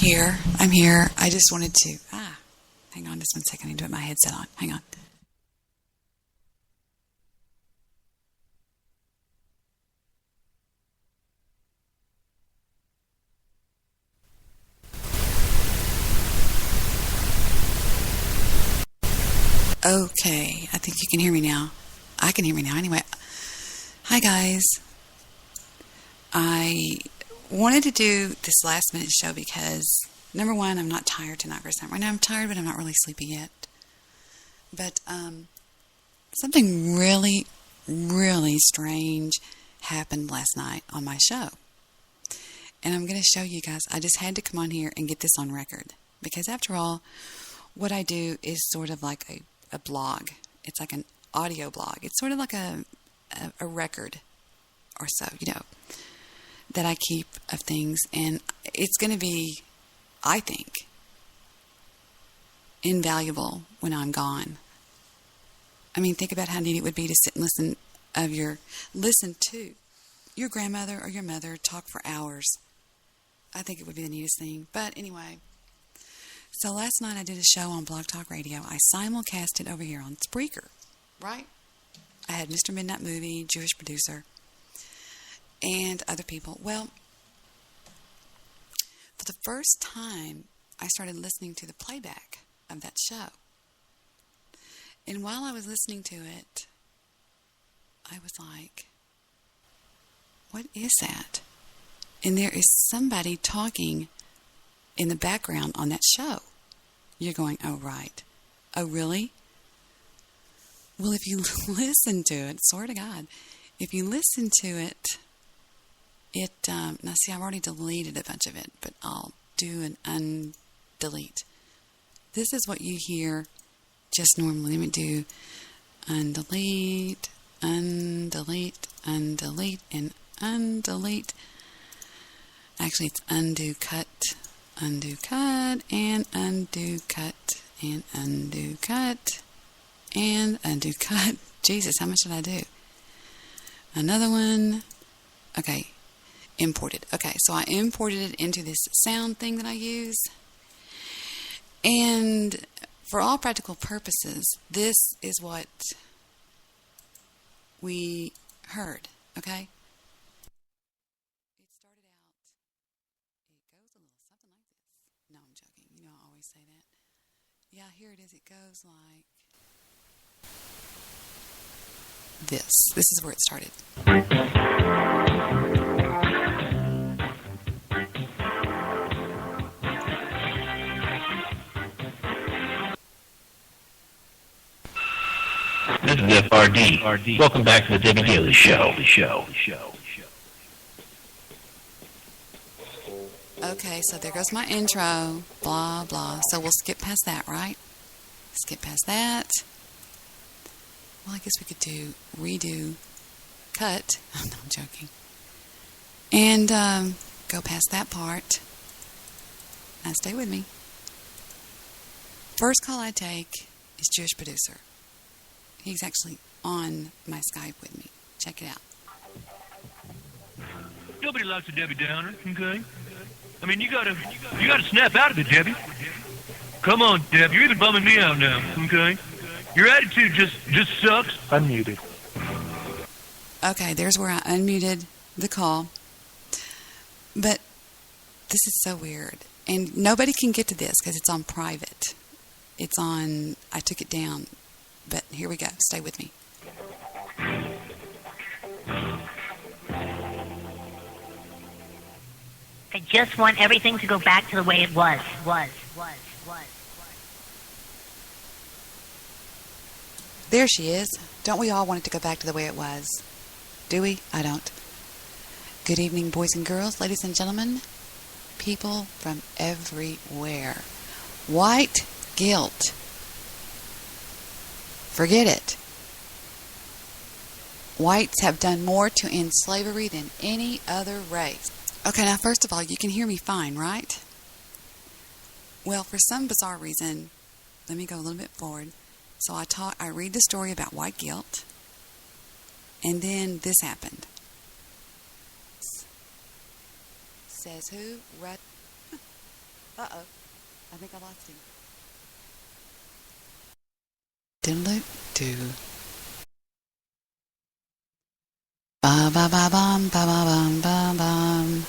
here. I'm here. I just wanted to... hang on just one second. I need to put my headset on. Hang on. Okay, I think you can hear me now. I can hear me now anyway. Hi, guys. I wanted to do this last minute show because, number one, I'm not tired tonight for a second. Right now I'm tired, but I'm not really sleepy yet. But something really, really strange happened last night on my show. And I'm going to show you guys. I just had to come on here and get this on record. Because after all, what I do is sort of like a blog. It's like an audio blog. It's sort of like a record or so, that I keep of things. And it's going to be, I think, invaluable when I'm gone. I mean, think about how neat it would be to sit and listen to your grandmother or your mother talk for hours. I think it would be the neatest thing. But anyway, so last night I did a show on Blog Talk Radio. I simulcasted over here on Spreaker, right? I had Mr. Midnight Movie, Jewish producer, and other people. Well, for the first time, I started listening to the playback of that show. And while I was listening to it, I was like, what is that? And there is somebody talking in the background on that show. You're going, oh, right. Oh, really? Well, if you listen to it, swear to God, if you listen to it, now see, I've already deleted a bunch of it, but I'll do an undelete. This is what you hear just normally. Let me do undelete, undelete, undelete, and undelete. Actually, it's undo cut, and undo cut, and undo cut, and undo cut. Jesus, how much did I do? Another one. Okay, imported. Okay, so I imported it into this sound thing that I use. And for all practical purposes, this is what we heard, okay? It started out, it goes a little something like this. No, I'm joking. You know I always say that. Yeah, here it is. It goes like this. This is where it started. This is FRD. Welcome back to the Debbie Daily Show. Okay, so there goes my intro. Blah, blah. So we'll skip past that, right? Skip past that. Well, I guess we could do redo, cut. No, I'm joking. And go past that part. Now stay with me. First call I take is Jewish producer. He's actually on my Skype with me. Check it out. Nobody likes a Debbie Downer, okay? I mean, you gotta snap out of it, Debbie. Come on, Deb, you're even bumming me out now, okay? Your attitude just sucks. Unmuted. Okay, there's where I unmuted the call. But this is so weird. And nobody can get to this because it's on private. It's on, I took it down. But here we go. Stay with me. I just want everything to go back to the way it was. There she is. Don't we all want it to go back to the way it was? Do we? I don't. Good evening, boys and girls, ladies and gentlemen, people from everywhere. White guilt. Forget it. Whites have done more to end slavery than any other race. Okay, now first of all, you can hear me fine, right? Well, for some bizarre reason, let me go a little bit forward. So I read the story about white guilt, and then this happened. Says who? Uh-oh. I think I lost him. Diddle-do. Ba-ba-ba-bum, ba-ba-bum, ba-bum.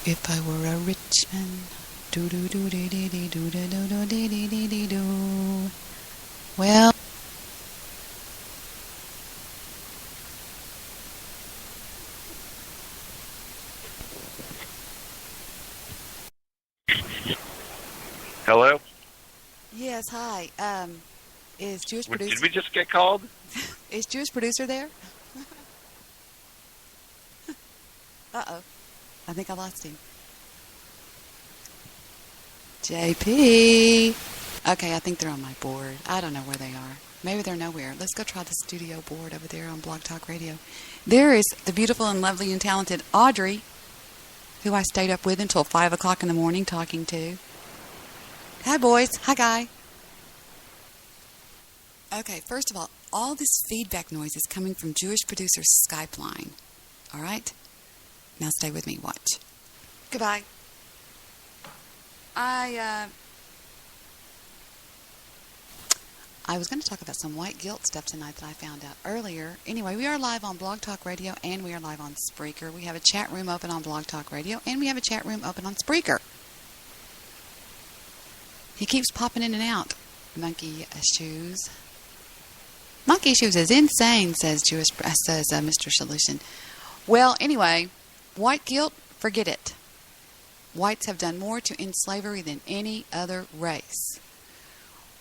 If I were a rich man. Do-do-do-dee-dee-dee-do-do-do-dee-dee-dee-do. Well... Hello? Yes, hi. Is Jewish producer... Did we just get called? Is Jewish producer there? Uh-oh. I think I lost him. JP. Okay, I think they're on my board. I don't know where they are. Maybe they're nowhere. Let's go try the studio board over there on Blog Talk Radio. There is the beautiful and lovely and talented Audrey, who I stayed up with until 5 o'clock in the morning talking to. Hi, boys. Hi, Guy. Okay, first of all this feedback noise is coming from Jewish producer's Skype line. All right? Now stay with me. Watch. Goodbye. I was going to talk about some white guilt stuff tonight that I found out earlier. Anyway, we are live on Blog Talk Radio and we are live on Spreaker. We have a chat room open on Blog Talk Radio and we have a chat room open on Spreaker. He keeps popping in and out. Monkey shoes. Monkey shoes is insane, says Mr. Solution. Well, anyway, white guilt, forget it. Whites have done more to end slavery than any other race.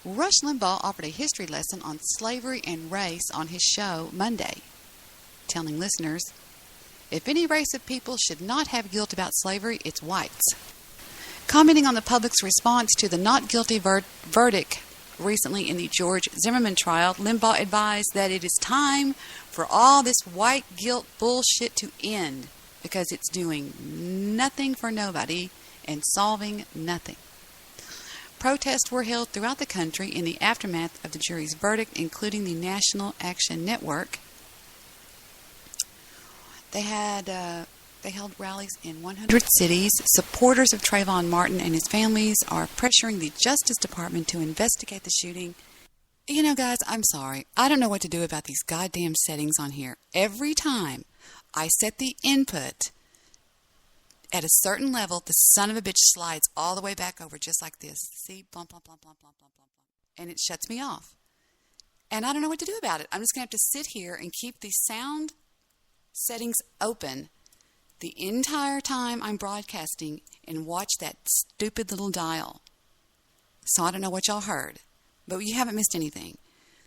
Rush Limbaugh offered a history lesson on slavery and race on his show Monday, telling listeners, if any race of people should not have guilt about slavery, it's whites. Commenting on the public's response to the not guilty verdict recently in the George Zimmerman trial, Limbaugh advised that it is time for all this white guilt bullshit to end because it's doing nothing for nobody and solving nothing. Protests were held throughout the country in the aftermath of the jury's verdict, including the National Action Network. They held rallies in 100 cities. Supporters of Trayvon Martin and his families are pressuring the Justice Department to investigate the shooting. You know, guys, I'm sorry. I don't know what to do about these goddamn settings on here. Every time I set the input at a certain level, the son of a bitch slides all the way back over just like this. See? Blump, blump, blump, blump, blump, blump, blump. And it shuts me off. And I don't know what to do about it. I'm just going to have to sit here and keep the sound settings open the entire time I'm broadcasting and watch that stupid little dial. So I don't know what y'all heard, but you haven't missed anything.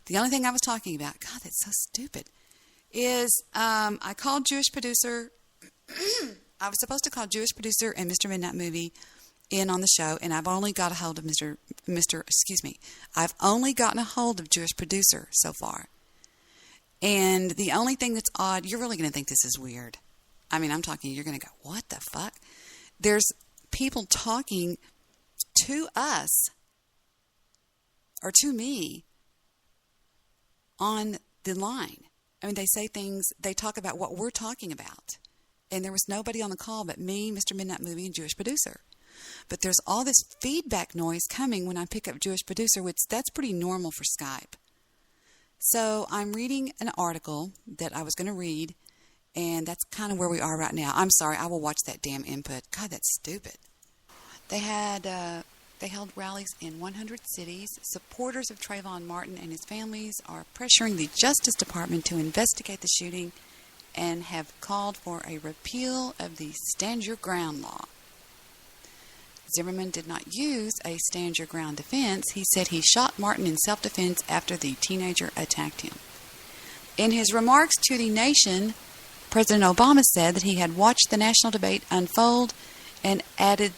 The only thing I was talking about, God, that's so stupid, is I called Jewish producer. I was supposed to call Jewish producer and Mr. Midnight Movie in on the show, and I've only got a hold of I've only gotten a hold of Jewish producer so far. And the only thing that's odd, you're really going to think this is weird. I mean, I'm talking, you're going to go, what the fuck? There's people talking to us or to me on the line. I mean, they say things, they talk about what we're talking about. And there was nobody on the call but me, Mr. Midnight Movie, and Jewish producer. But there's all this feedback noise coming when I pick up Jewish producer, which that's pretty normal for Skype. So I'm reading an article that I was going to read, and that's kind of where we are right now. I'm sorry, I will watch that damn input. God, that's stupid. They held rallies in 100 cities. Supporters of Trayvon Martin and his families are pressuring the Justice Department to investigate the shooting and have called for a repeal of the Stand Your Ground law. Zimmerman did not use a stand your ground defense. He said he shot Martin in self-defense after the teenager attacked him. In his remarks to the nation, President Obama said that he had watched the national debate unfold and added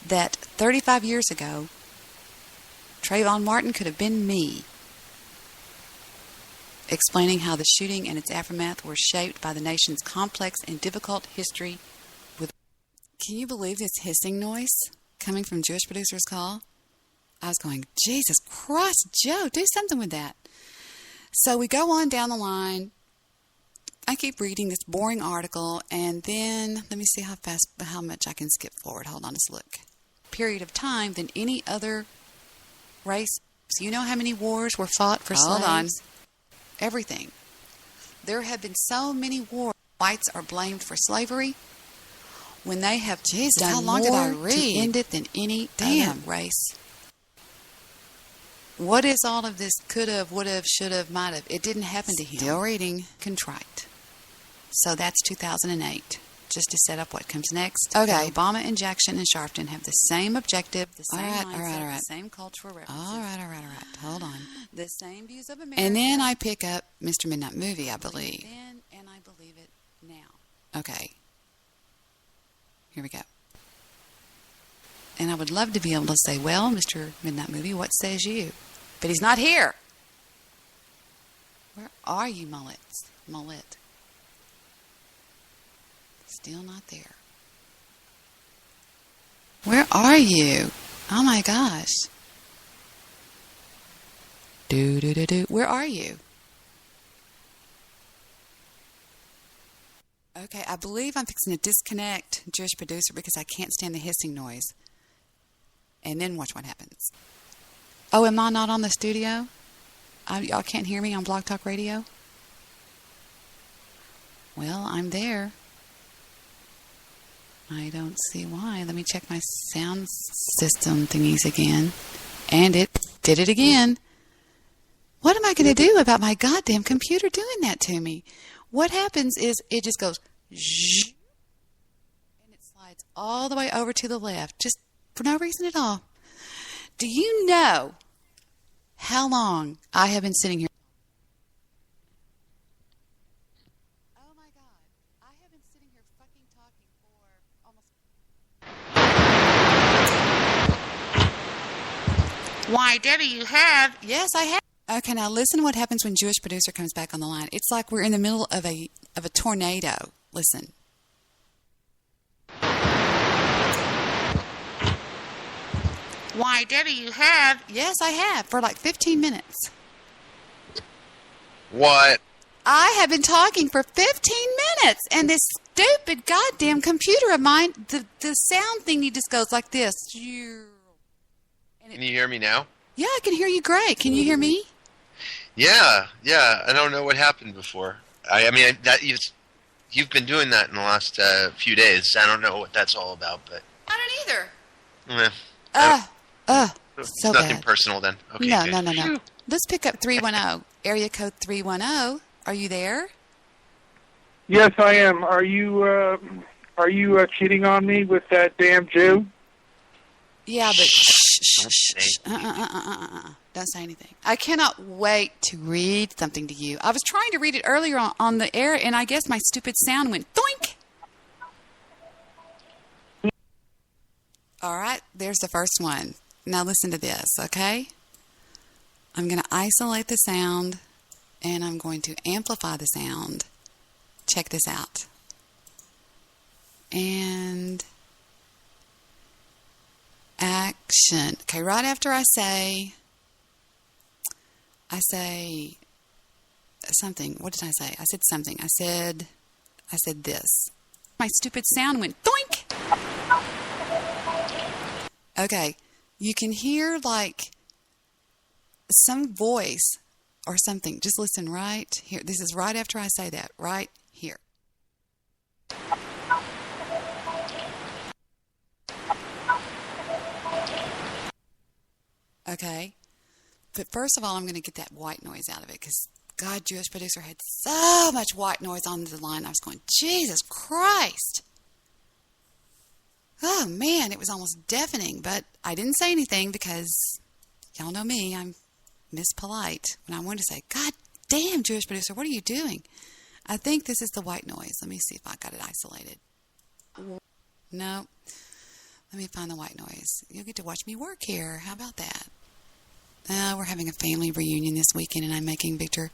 that 35 years ago, Trayvon Martin could have been me, explaining how the shooting and its aftermath were shaped by the nation's complex and difficult history. Can you believe this hissing noise coming from Jewish producer's call? I was going, Jesus Christ, Joe, do something with that. So we go on down the line. I keep reading this boring article, and then let me see how much I can skip forward. Hold on, let's look. Period of time than any other race. So you know how many wars were fought for slaves? Hold on. Everything. There have been so many wars. Whites are blamed for slavery when they have done how long did I read? To end it than any other race. What is all of this could have, would have, should have, might have? It didn't happen to him. Still reading. Contrite. So that's 2008. Just to set up what comes next. Okay. Obama and Jackson and Sharpton have the same objective, the same mindset, the same cultural references. All right. Hold on. The same views of America. And then I pick up Mr. Midnight Movie, I believe. Then, and I believe it now. Okay. Here we go. And I would love to be able to say, well, Mr. Midnight Movie, what says you? But he's not here. Where are you, Mullet? Still not there. Where are you? Oh my gosh. Where are you? Okay, I believe I'm fixing to disconnect Jewish Producer because I can't stand the hissing noise. And then watch what happens. Oh, am I not on the studio? Y'all can't hear me on Blog Talk Radio? Well, I'm there. I don't see why. Let me check my sound system thingies again. And it did it again. What am I going to do about my goddamn computer doing that to me? What happens is it just goes zzz, and it slides all the way over to the left, just for no reason at all. Do you know how long I have been sitting here? Oh my God. I have been sitting here fucking talking for almost... Why, Debbie, you have? Yes, I have. Okay, now listen to what happens when Jewish Producer comes back on the line. It's like we're in the middle of a tornado. Listen. Why, Debbie, you have? Yes, I have, for like 15 minutes. What? I have been talking for 15 minutes, and this stupid goddamn computer of mine, the sound thingy just goes like this. Can you hear me now? Yeah, I can hear you great. Can you hear me? Yeah. I don't know what happened before. I mean, you've been doing that in the last few days. I don't know what that's all about, but I don't either. It's so nothing bad. Personal then. Okay. No, good. no. Let's pick up 310. Area code 310. Are you there? Yes, I am. Are you cheating on me with that damn Jew? Yeah, but shh. Don't say anything. I cannot wait to read something to you. I was trying to read it earlier on the air, and I guess my stupid sound went doink. All right, there's the first one. Now listen to this, okay? I'm going to isolate the sound, and I'm going to amplify the sound. Check this out. And action. Okay, right after I say something. What did I say? I said something. I said this. My stupid sound went doink. Okay, you can hear like some voice or something. Just listen right here. This is right after I say that, right here. Okay, but first of all, I'm going to get that white noise out of it because God, Jewish Producer had so much white noise on the line. I was going, Jesus Christ. Oh, man, it was almost deafening, but I didn't say anything because y'all know me. I'm Miss Polite. When I wanted to say, God damn, Jewish Producer, what are you doing? I think this is the white noise. Let me see if I got it isolated. No. Let me find the white noise. You'll get to watch me work here. How about that? We're having a family reunion this weekend, and I'm making Victor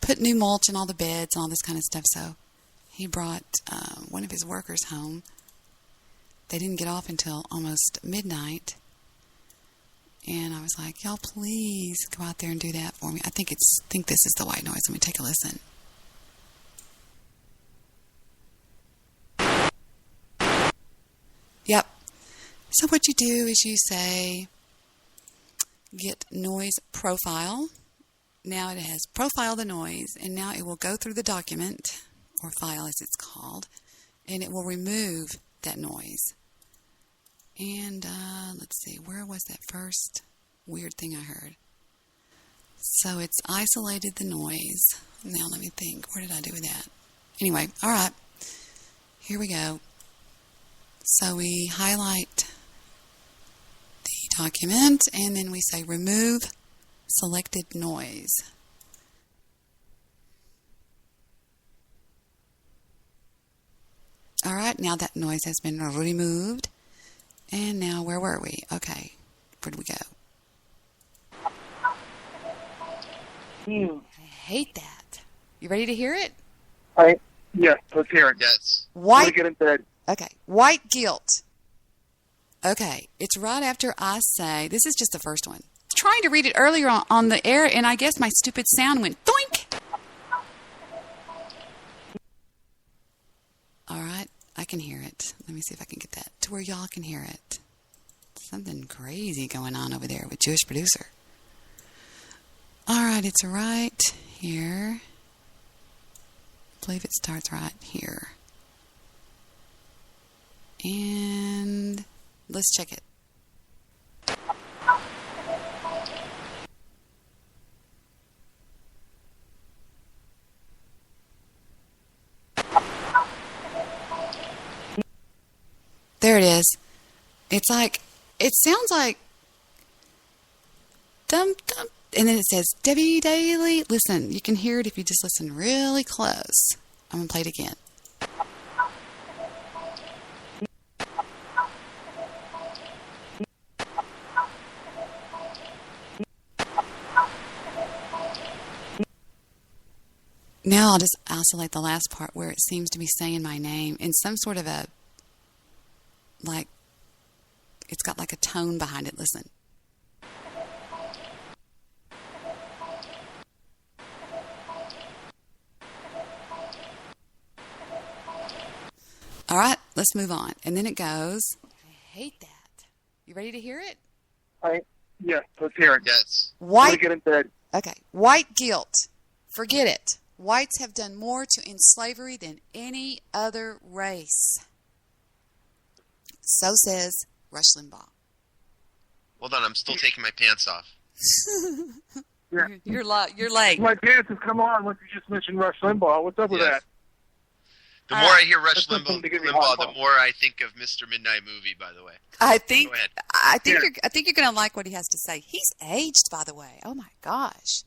put new mulch in all the beds and all this kind of stuff. So he brought one of his workers home. They didn't get off until almost midnight. And I was like, y'all please go out there and do that for me. I think this is the white noise. Let me take a listen. So what you do is you say, get noise profile. Now it has profile the noise, and now it will go through the document, or file as it's called, and it will remove that noise. And let's see, where was that first weird thing I heard? So it's isolated the noise. Now let me think, where did I do with that? Anyway, all right, here we go. So we highlight the document, and then we say remove selected noise. All right, now that noise has been removed. And now where were we? Okay, where did we go? I hate that. You ready to hear it? Yes, let's hear it. Yes. White. Get in bed. Okay, white guilt. Okay, it's right after I say, this is just the first one. Trying to read it earlier on the air, and I guess my stupid sound went doink. All right, I can hear it. Let me see if I can get that to where y'all can hear it. Something crazy going on over there with Jewish producer. All right, it's right here. I believe it starts right here. And let's check it. There it is. It's like, it sounds like dum dum, and then it says Debbie Daily. Listen, you can hear it if you just listen really close. I'm going to play it again. Now I'll just isolate the last part where it seems to be saying my name in some sort of a, like, it's got like a tone behind it. Listen. All right, let's move on. And then it goes, I hate that. You ready to hear it? Yes, let's hear it. Yes. White. Get in bed. Okay. White guilt. Forget it. Whites have done more to end slavery than any other race. So says Rush Limbaugh. Hold on, I'm still taking my pants off. Yeah. You're late. My pants have come on once you just mentioned Rush Limbaugh. What's up with Yes. that? The more I hear Rush That's something to give me Limbaugh, hot the more I think of Mr. Midnight Movie, by the way. I think Go ahead. I think Yeah. you're going to like what he has to say. He's aged, by the way. Oh my gosh.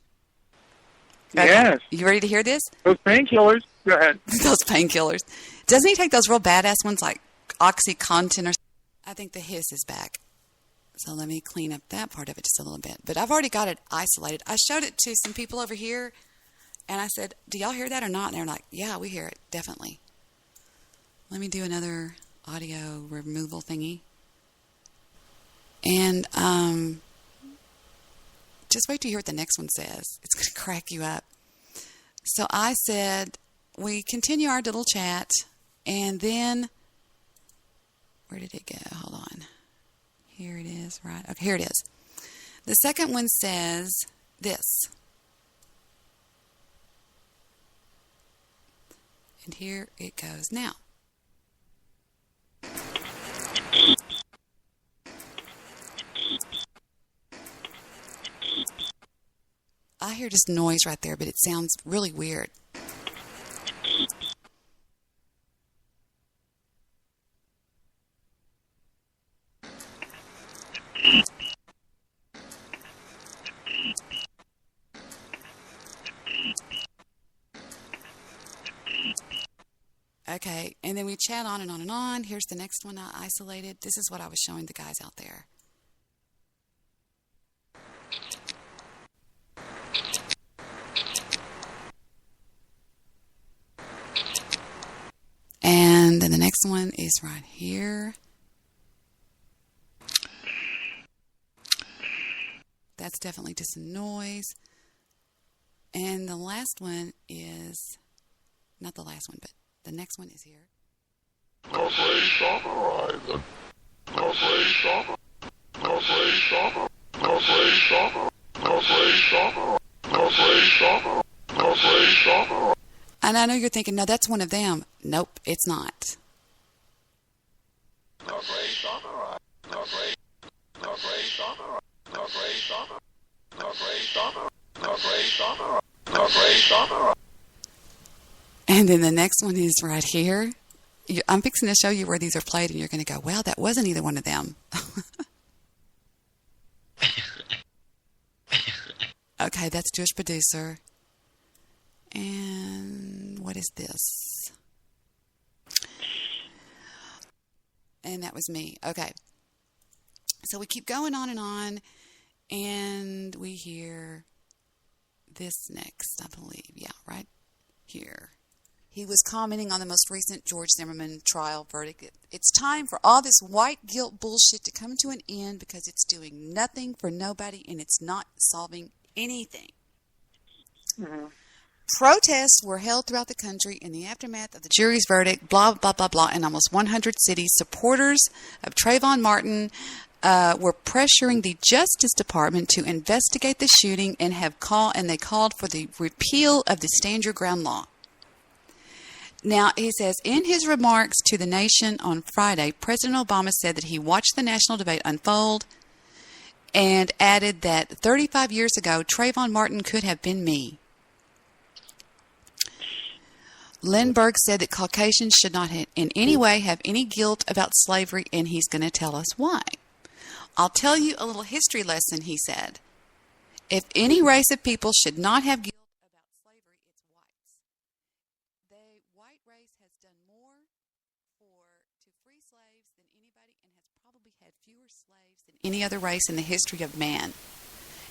Yes. You ready to hear this? Those painkillers. Go ahead. Those painkillers. Doesn't he take those real badass ones like OxyContin or? I think the hiss is back. So let me clean up that part of it just a little bit. But I've already got it isolated. I showed it to some people over here, and I said, "Do y'all hear that or not?" And they're like, "Yeah, we hear it, definitely." Let me do another audio removal thingy. And just wait till you hear what the next one says. It's going to crack you up. So I said, we continue our little chat, and then, where did it go? Hold on. Here it is, right? Okay, here it is. The second one says this. And here it goes now. I hear just noise right there, but it sounds really weird. Okay, and then we chat on and on and on. Here's the next one I isolated. This is what I was showing the guys out there. And then the next one is right here. That's definitely just noise. And the last one is, not the last one, but the next one is here. And I know you're thinking, no, that's one of them. Nope, it's not. And then the next one is right here. I'm fixing to show you where these are played, and you're going to go, well, that wasn't either one of them. Okay, that's Jewish Producer. And what is this? And that was me. Okay. So we keep going on, and we hear this next, I believe. Yeah, right here. He was commenting on the most recent George Zimmerman trial verdict. It's time for all this white guilt bullshit to come to an end because it's doing nothing for nobody and it's not solving anything. Mm-hmm. Protests were held throughout the country in the aftermath of the jury's verdict, blah, blah, blah, blah, in almost 100 cities. Supporters of Trayvon Martin were pressuring the Justice Department to investigate the shooting and they called for the repeal of the Stand Your Ground law. Now, he says, in his remarks to the nation on Friday, President Obama said that he watched the national debate unfold and added that 35 years ago, Trayvon Martin could have been me. Lindbergh said that Caucasians should not in any way have any guilt about slavery, and he's going to tell us why. I'll tell you a little history lesson, he said. If any race of people should not have guilt about slavery, it's whites. The white race has done more to free slaves than anybody and has probably had fewer slaves than any other race in the history of man.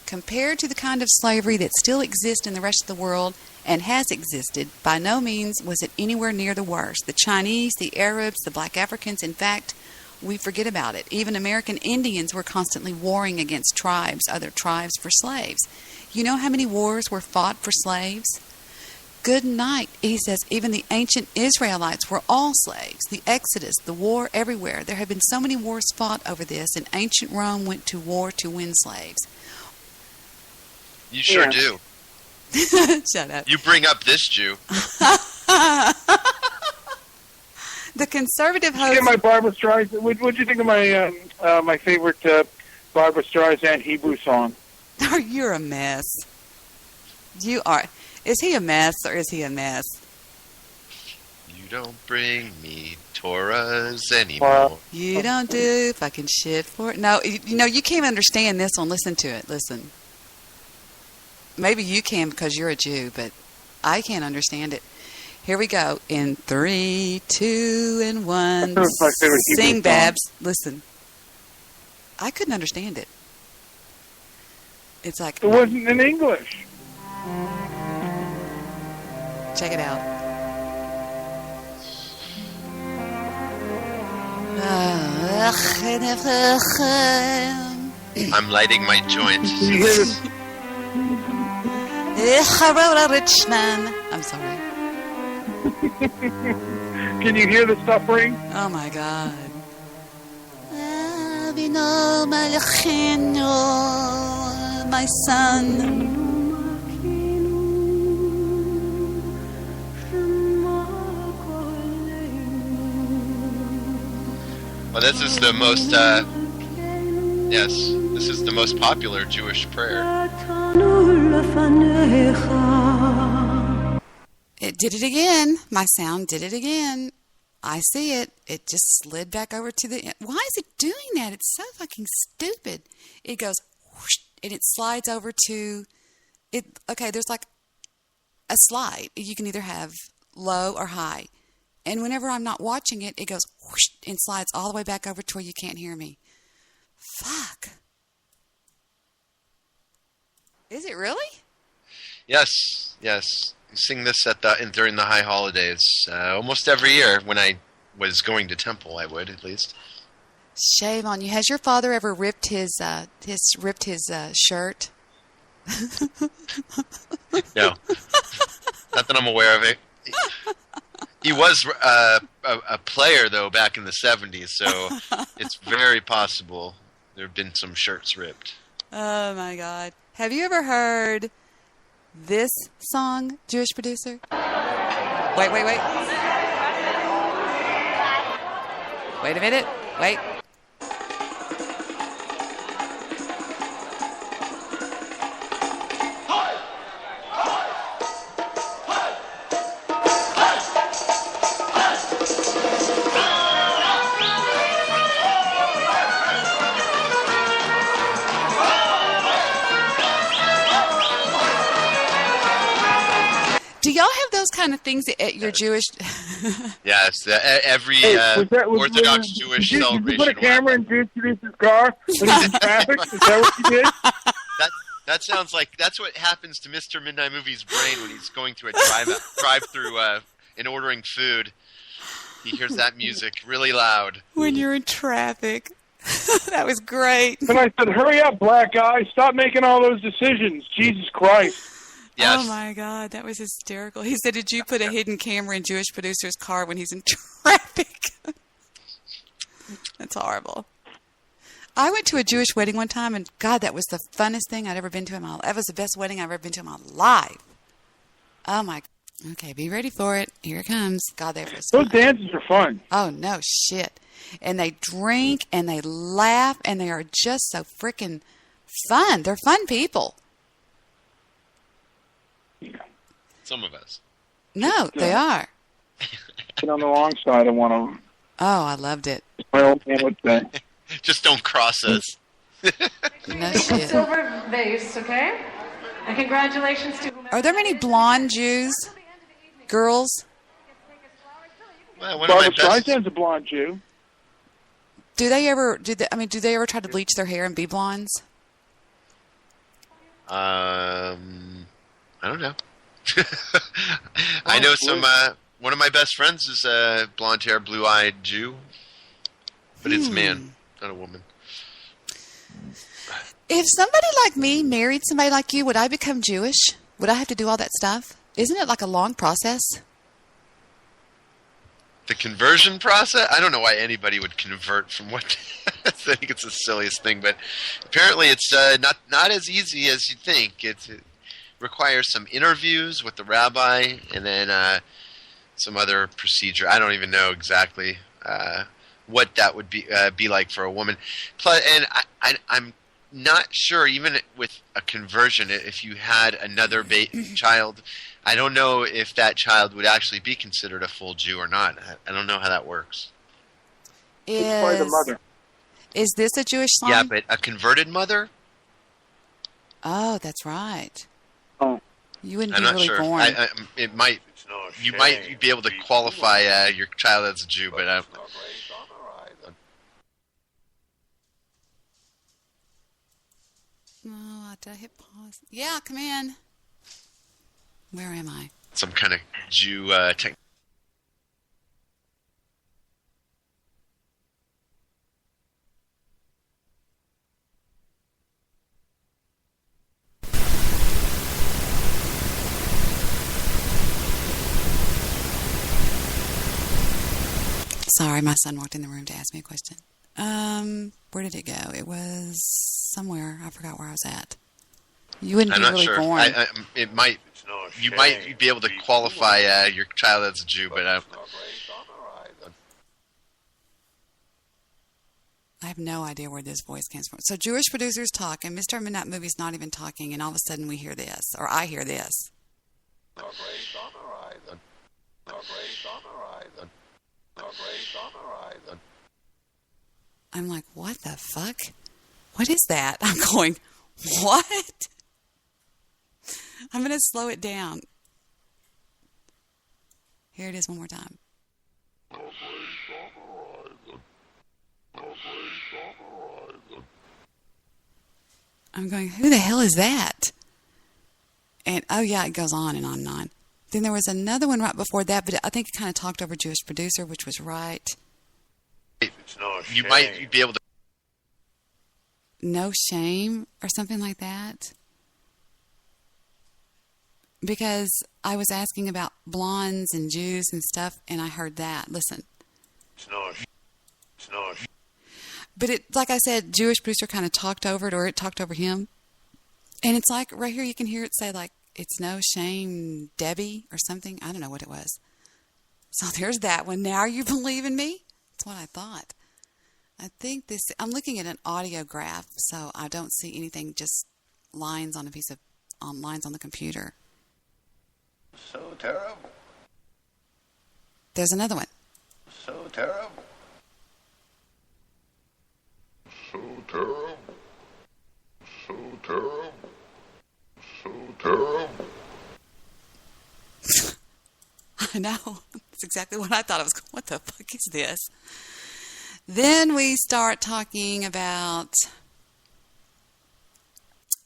Compared to the kind of slavery that still exists in the rest of the world and has existed, by no means was it anywhere near the worst. The Chinese, the Arabs, the black Africans, in fact, we forget about it. Even American Indians were constantly warring against other tribes for slaves. You know how many wars were fought for slaves? Good night. He says even the ancient Israelites were all slaves. The Exodus, the war everywhere. There have been so many wars fought over this, and ancient Rome went to war to win slaves. You sure do. Shut up. You bring up this Jew. The conservative host. Yeah, my Barbra Streisand. What'd you think of my my favorite Barbra Streisand Hebrew song? Oh, you're a mess. You are. Is he a mess or is he a mess? You don't bring me Torahs anymore. You don't do fucking shit for it. No, you can't understand this one. Listen to it. Listen. Maybe you can because you're a Jew, but I can't understand it. Here we go. In 3, 2, and 1. Sing, Babs. Listen. I couldn't understand it. It's like... It wasn't in English. Check it out. I'm lighting my joint. You hear this? Rich man. I'm sorry. Can you hear the suffering? Oh my God. My son. Well, this is the most, this is the most popular Jewish prayer. It did it again. My sound did it again. I see it. It just slid back over to the end. Why is it doing that? It's so fucking stupid. It goes whoosh, and it slides over to it. Okay, there's like a slide. You can either have low or high. And whenever I'm not watching it, it goes whoosh and slides all the way back over to where you can't hear me. Fuck. Is it really? Yes. We sing this during the high holidays almost every year. When I was going to temple, I would at least. Shame on you. Has your father ever ripped his shirt? No, not that I'm aware of it. He was a player, though, back in the 70s, so it's very possible there have been some shirts ripped. Oh, my God. Have you ever heard this song, Jewish producer? Wait. Wait a minute. Wait. Do y'all have those kind of things at your Jewish? Yes, every Orthodox Jewish did celebration. You put a camera in Jewish producer's car when he's in traffic? Is that what you did? That sounds like that's what happens to Mr. Midnight Movie's brain when he's going through a drive-through and ordering food. He hears that music really loud. When you're in traffic. That was great. And I said, hurry up, black guy. Stop making all those decisions. Jesus Christ. Yes. Oh, my God. That was hysterical. He said, did you put a hidden camera in Jewish producer's car when he's in traffic? That's horrible. I went to a Jewish wedding one time, and, God, that was the funnest thing I'd ever been to in my life. That was the best wedding I've ever been to in my life. Oh, my God. Okay, be ready for it. Here it comes. God, that was fun. Those dances are fun. Oh, no shit. And they drink, and they laugh, and they are just so freaking fun. They're fun people. Some of us. No, they are. Get on the wrong side of one of them. Oh, I loved it. My old man would say. Just don't cross us. No shit. Silver vase, okay? And congratulations to whomever. Are there many blonde Jews? Girls? Well, one of my Barbara best. Streisand's a blonde Jew. Do they ever try to bleach their hair and be blondes? I don't know. I know some. One of my best friends is a blonde-hair, blue-eyed Jew, but it's a man, not a woman. If somebody like me married somebody like you, would I become Jewish? Would I have to do all that stuff? Isn't it like a long process? The conversion process? I don't know why anybody would convert from what. I think it's the silliest thing, but apparently it's not as easy as you think. It requires some interviews with the rabbi and then some other procedure. I don't even know exactly what that would be like for a woman. Plus, and I'm not sure, even with a conversion, if you had another child, I don't know if that child would actually be considered a full Jew or not. I don't know how that works. It's by the mother. Is this a Jewish song? Yeah, but a converted mother? Oh, that's right. Oh. You wouldn't I'm be not really sure. born. It might. You might be able to qualify your child as a Jew, but Oh, did I hit pause? Yeah, come in. Where am I? some kind of Jew tech. Sorry, my son walked in the room to ask me a question. Where did it go? It was somewhere. I forgot where I was at. You wouldn't I'm be not really sure. born. It might. You might be able to qualify your child as a Jew, but I have no idea where this voice comes from. So Jewish producers talk, and Mr. Midnight Movie's not even talking, and all of a sudden we hear this, or I hear this. I'm like, what the fuck? What is that? I'm going, what? I'm going to slow it down. Here it is one more time. I'm going, who the hell is that? And, oh yeah, it goes on and on and on. Then there was another one right before that, but I think it kind of talked over Jewish producer, which was right. you might be able to. No shame or something like that. because I was asking about blondes and Jews and stuff, and I heard that. Listen. Snosh. Snosh. But it, like I said, Jewish producer kind of talked over it, or it talked over him. And it's like, right here you can hear it say, like, it's no shame, Debbie, or something. I don't know what it was. So there's that one. Now you believe in me? That's what I thought. I think this, I'm looking at an audio graph, so I don't see anything, just lines on a piece of, lines on the computer. So terrible. There's another one. So terrible. So terrible. So terrible. So terrible. I know. That's exactly what I thought. I was going, what the fuck is this? Then we start talking about,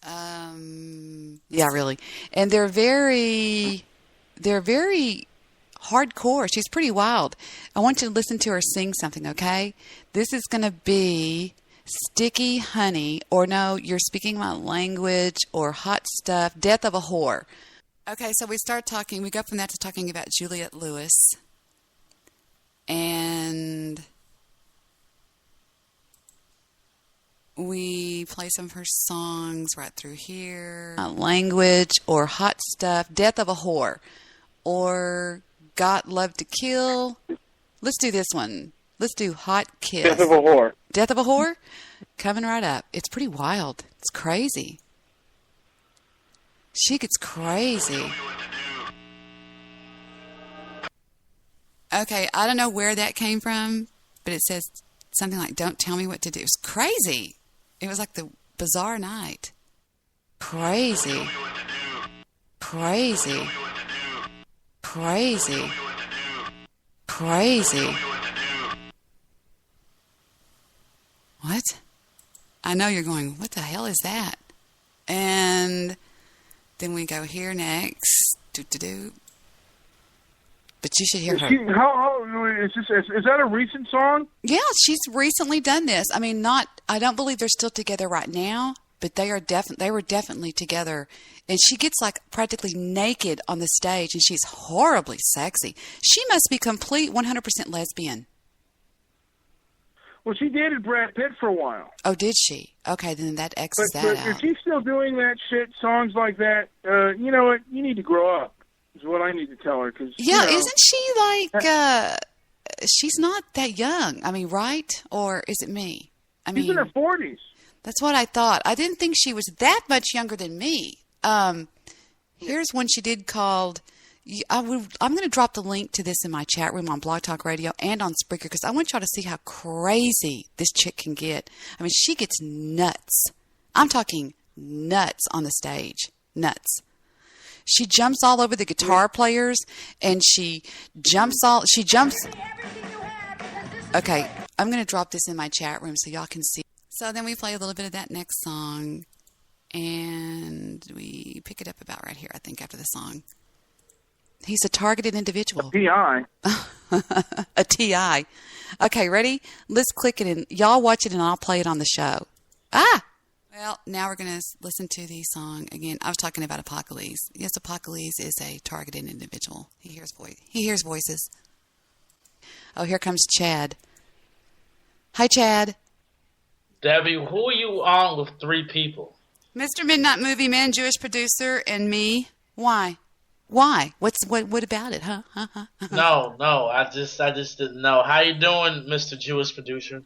yeah, really. And they're very hardcore. She's pretty wild. I want you to listen to her sing something, okay? This is going to be Sticky Honey, or No, You're Speaking My Language, or Hot Stuff, Death of a Whore. Okay, so we go from that to talking about Juliette Lewis. And we play some of her songs right through here. Language, or Hot Stuff, Death of a Whore, or Got Love to Kill. Let's do this one. Let's do Hot Kiss. Death of a Whore. Death of a Whore? Coming right up. It's pretty wild. It's crazy. She gets crazy. Okay, I don't know where that came from, but it says something like, don't tell me what to do. It's crazy. It was like the bizarre night. Crazy. Crazy. Crazy. Crazy. What? I know you're going, what the hell is that? And then we go here next. Do. But you should hear her. Is that a recent song? Yeah, she's recently done this. I mean, I don't believe they're still together right now, but they were definitely together. And she gets like practically naked on the stage, and she's horribly sexy. She must be complete 100% lesbian. Well, she dated Brad Pitt for a while. Oh, did she? Okay, then that X's that but out. if she's still doing that shit, songs like that, you know what? You need to grow up, is what I need to tell her. Cause, yeah, isn't she like, she's not that young. I mean, right? Or is it me? She's in her 40s. That's what I thought. I didn't think she was that much younger than me. Here's one she did called... I'm going to drop the link to this in my chat room on Blog Talk Radio and on Spreaker, because I want y'all to see how crazy this chick can get. I mean, she gets nuts. I'm talking nuts on the stage. Nuts. She jumps all over the guitar players, and she jumps. Okay, I'm going to drop this in my chat room so y'all can see. So then we play a little bit of that next song, and we pick it up about right here, I think, after the song. He's a targeted individual. A TI. A TI. Okay, ready? Let's click it and y'all watch it and I'll play it on the show. Well, now we're going to listen to the song again. I was talking about Apocalypse. Yes, Apocalypse is a targeted individual. He hears voices. Oh, here comes Chad. Hi, Chad. Debbie, who are you on with 3 people? Mr. Midnight Movie Man, Jewish producer, and me. Why? Why? What about it, huh? No, I just didn't know. How you doing, Mr. Jewish producer?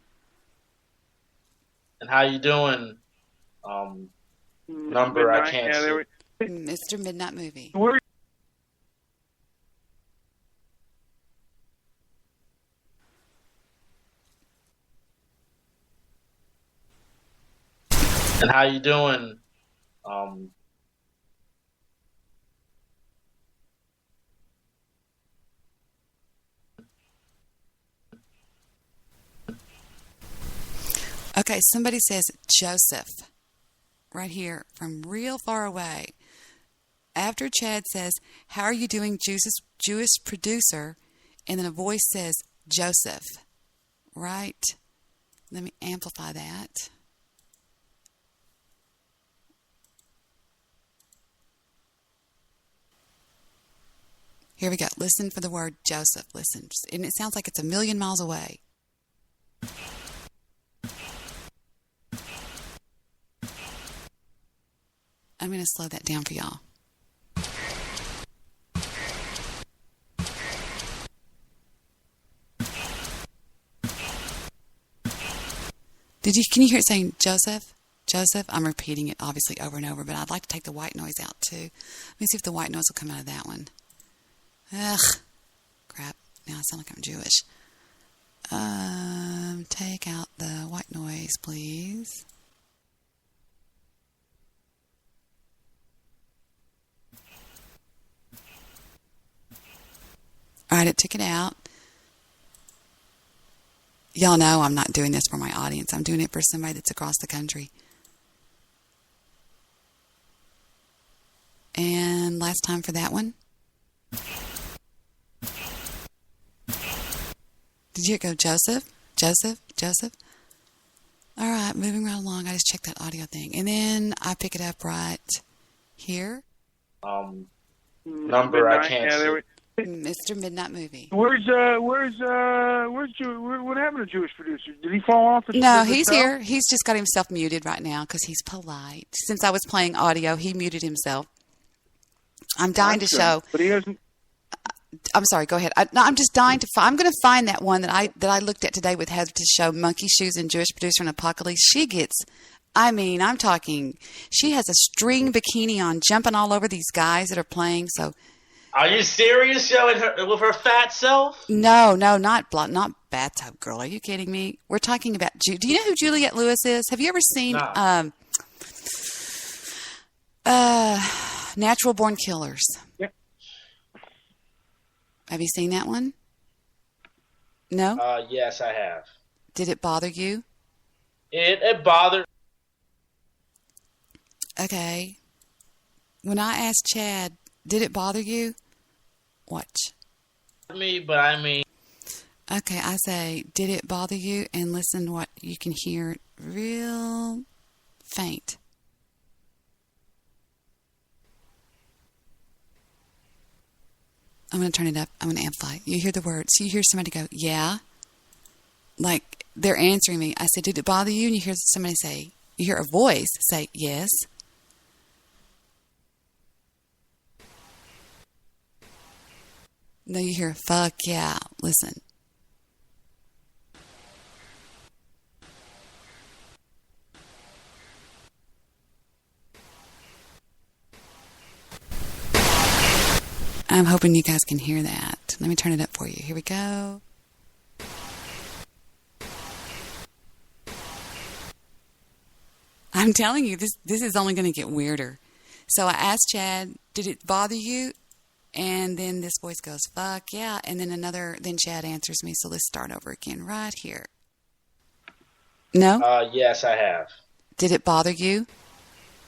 And how you doing, number Midnight, I can't see. Mr. Midnight Movie. And how you doing, Okay, somebody says Joseph right here from real far away. After Chad says, how are you doing, Jewish producer? And then a voice says, Joseph. Right? Let me amplify that. Here we go. Listen for the word Joseph. Listen. And it sounds like it's a million miles away. I'm going to slow that down for y'all. Can you hear it saying Joseph? Joseph? I'm repeating it obviously over and over, but I'd like to take the white noise out too. Let me see if the white noise will come out of that one. Ugh. Crap. Now I sound like I'm Jewish. Take out the white noise, please. All right, it took it out. Y'all know I'm not doing this for my audience. I'm doing it for somebody that's across the country. And last time for that one. Did you go Joseph? Joseph? Joseph? All right, moving right along. I just checked that audio thing. And then I pick it up right here. Number I can't see. Mr. Midnight Movie. What happened to Jewish producer? Did he fall off? No, he's here. He's just got himself muted right now because he's polite. Since I was playing audio, he muted himself. I'm dying to show. But he hasn't. I'm sorry. Go ahead. I'm just dying to. I'm going to find that one that I looked at today with Heather to show Monkey Shoes and Jewish Producer and Apocalypse. She gets. I mean, I'm talking. She has a string bikini on, jumping all over these guys that are playing. So. Are you serious, showing her with her fat self? No, not bathtub girl. Are you kidding me? We're talking about. Do you know who Juliette Lewis is? Have you ever seen Natural Born Killers? Yeah. Have you seen that one? No? Yes, I have. Did it bother you? It bothered. Okay. When I asked Chad, did it bother you? Watch. Me, but I mean. Okay, I say, did it bother you? And listen to what you can hear real faint. I'm going to turn it up. I'm going to amplify. You hear the words. So you hear somebody go, yeah. Like they're answering me. I said, did it bother you? And you hear somebody say, you hear a voice say, yes. No, you hear, fuck yeah. Listen. I'm hoping you guys can hear that. Let me turn it up for you. Here we go. I'm telling you, this is only going to get weirder. So I asked Chad, did it bother you? And then this voice goes, fuck yeah. And then Chad answers me. So let's start over again right here. No? Yes, I have. Did it bother you?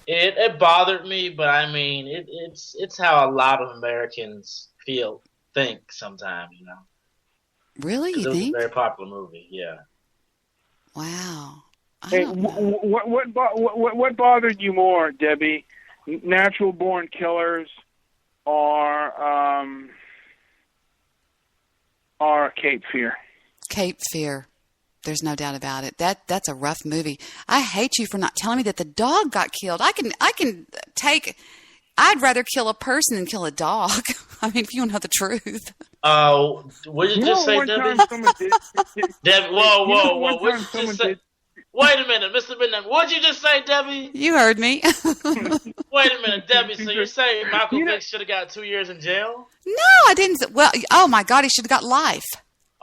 It bothered me, but I mean, it's how a lot of Americans think sometimes, you know. Really? You think? It was a very popular movie, yeah. Wow. Hey, what bothered you more, Debbie? Natural Born Killers or Cape Fear? Cape Fear. There's no doubt about it. That's a rough movie. I hate you for not telling me that the dog got killed. I'd rather kill a person than kill a dog. I mean, if you know the truth. What did you just say, Debbie? Debbie, whoa. What did you just say? Wait a minute, Mr. Midnight. What did you just say, Debbie? You heard me. Wait a minute, Debbie. So you're saying Michael Vick should have got 2 years in jail? No, I didn't. Well, oh my God, he should have got life.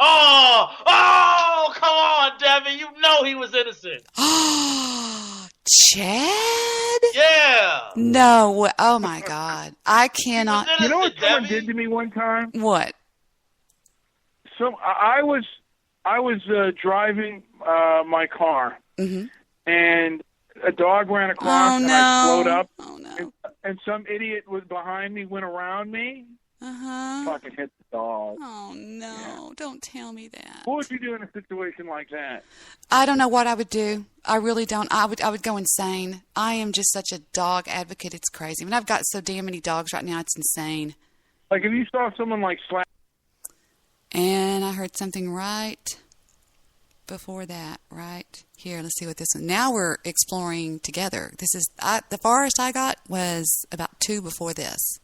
Oh, come on, Debbie. You know he was innocent. Chad? Yeah. No. Oh, my God. I cannot. You know what someone did to me one time? What? So I was driving my car, and a dog ran across, and I slowed up. Oh, no. And some idiot was behind me, went around me. Fucking hit the dog. Oh, no. Yeah. Don't tell me that. What would you do in a situation like that? I don't know what I would do. I really don't. I would go insane. I am just such a dog advocate. It's crazy. I mean, I've got so damn many dogs right now. It's insane. Like if you saw someone like slap. And I heard something right before that, right here. Let's see what this one. Now we're exploring together. This is the farthest I got was about 2 before this.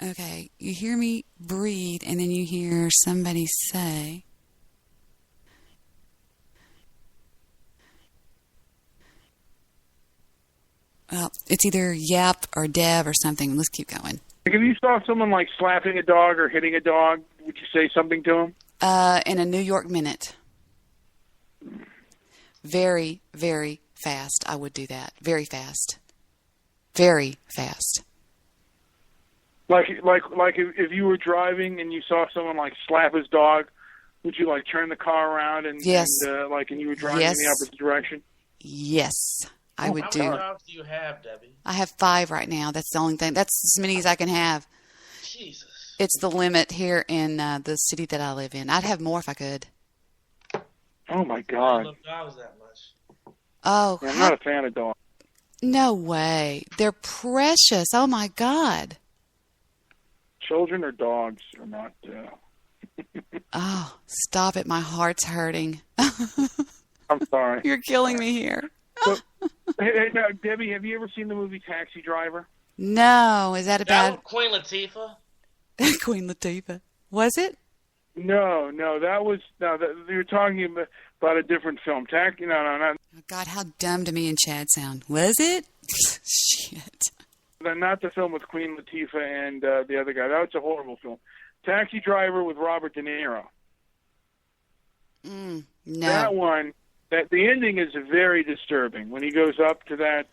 Okay, you hear me breathe, and then you hear somebody say, well, it's either Yap or Deb or something. Let's keep going. Like if you saw someone like slapping a dog or hitting a dog, would you say something to him? In a New York minute. Very, very fast. I would do that. Very fast. Very fast. Like if you were driving and you saw someone like slap his dog, would you like turn the car around and yes, and you were driving in the opposite direction? Yes, I would do. How many dogs do you have, Debbie? I have 5 right now. That's the only thing. That's as many as I can have. Jesus. It's the limit here in the city that I live in. I'd have more if I could. Oh my God! I love dogs that much. Oh, I'm not a fan of dogs. No way. They're precious. Oh my God. Children or dogs are not. Oh, stop it. My heart's hurting. I'm sorry. You're killing me here. Hey, now, Debbie, have you ever seen the movie Taxi Driver? No. Is that about Queen Latifah? Queen Latifah. Was it? No, that was you're talking about a different film. No. Oh God, how dumb do me and Chad sound. Was it? Shit. Not the film with Queen Latifah and the other guy. That was a horrible film. Taxi Driver with Robert De Niro. No. That one, the ending is very disturbing when he goes up to that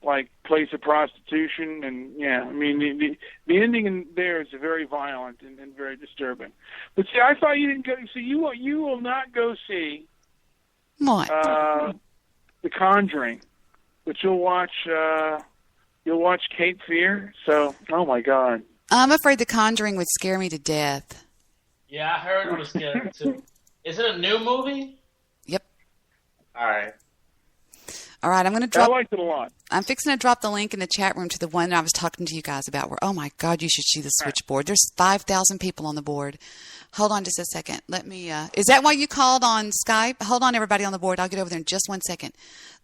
like place of prostitution, and yeah, I mean the ending in there is very violent and very disturbing. But see, I thought you didn't go. So you will not go see what? The Conjuring. But you'll watch Cape Fear. So, oh my God! I'm afraid The Conjuring would scare me to death. Yeah, I heard it was scary too. Is it a new movie? Yep. All right. All right, I'm going to drop. I liked it a lot. I'm fixing to drop the link in the chat room to the one that I was talking to you guys about. Where, oh my God, you should see the switchboard. There's 5,000 people on the board. Hold on just a second. Let me. Is that why you called on Skype? Hold on, everybody on the board. I'll get over there in just 1 second.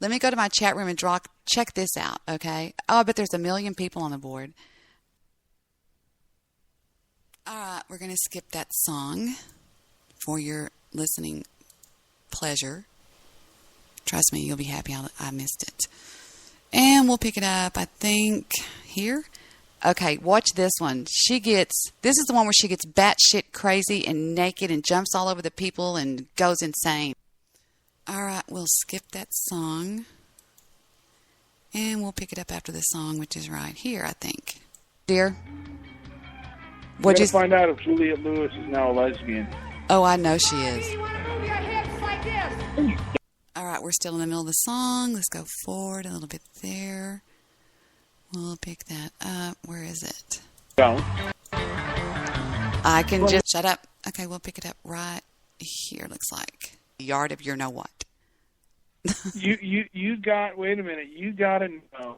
Let me go to my chat room and check this out. Okay. Oh, I bet there's 1 million people on the board. All right, we're going to skip that song for your listening pleasure. Trust me, you'll be happy I missed it. And we'll pick it up, I think, here. Okay, watch this one. This is the one where she gets batshit crazy and naked and jumps all over the people and goes insane. All right, we'll skip that song. And we'll pick it up after the song, which is right here, I think. Dear? What'd you find out if Juliette Lewis is now a lesbian? Oh, I know she is. All right, we're still in the middle of the song. Let's go forward a little bit there. We'll pick that up. Where is it? Don't. I can just... Shut up. Okay, we'll pick it up right here, looks like. Yard of your know what. you got... Wait a minute. You got to know.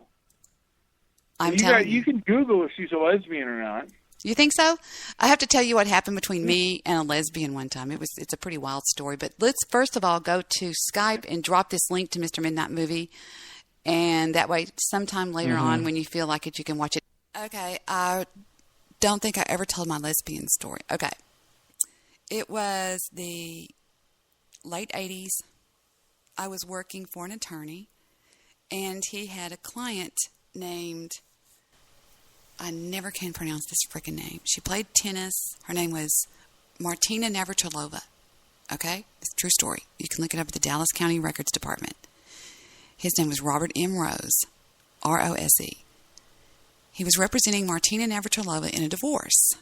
I'm telling you. You can Google if she's a lesbian or not. You think so? I have to tell you what happened between me and a lesbian one time. It's a pretty wild story. But let's first of all go to Skype and drop this link to Mr. Midnight Movie. And that way, sometime later on, when you feel like it, you can watch it. Okay, I don't think I ever told my lesbian story. Okay. It was the late 80s. I was working for an attorney, and he had a client named... I never can pronounce this freaking name. She played tennis. Her name was Martina Navratilova. Okay? It's a true story. You can look it up at the Dallas County Records Department. His name was Robert M. Rose, R-O-S-E. He was representing Martina Navratilova in a divorce.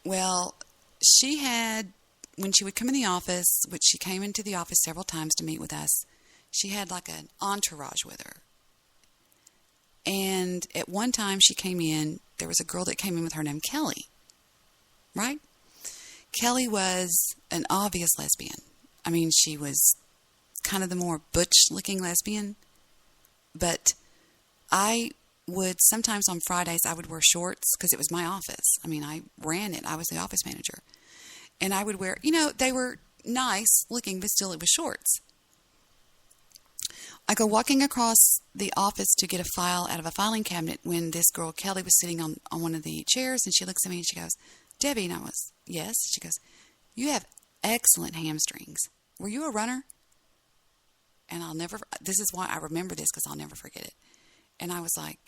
Well, she had, when she would come in the office, which she came into the office several times to meet with us, she had like an entourage with her. And at one time she came in, there was a girl that came in with her named Kelly, right? Kelly was an obvious lesbian. I mean, she was kind of the more butch-looking lesbian. But I would, sometimes on Fridays, I would wear shorts because it was my office. I mean, I ran it. I was the office manager. And I would wear, they were nice looking, but still it was shorts. I go walking across the office to get a file out of a filing cabinet when this girl, Kelly, was sitting on one of the chairs, and she looks at me and she goes, Debbie, and I was, yes. She goes, you have excellent hamstrings. Were you a runner? And this is why I remember this, because I'll never forget it. And I was like,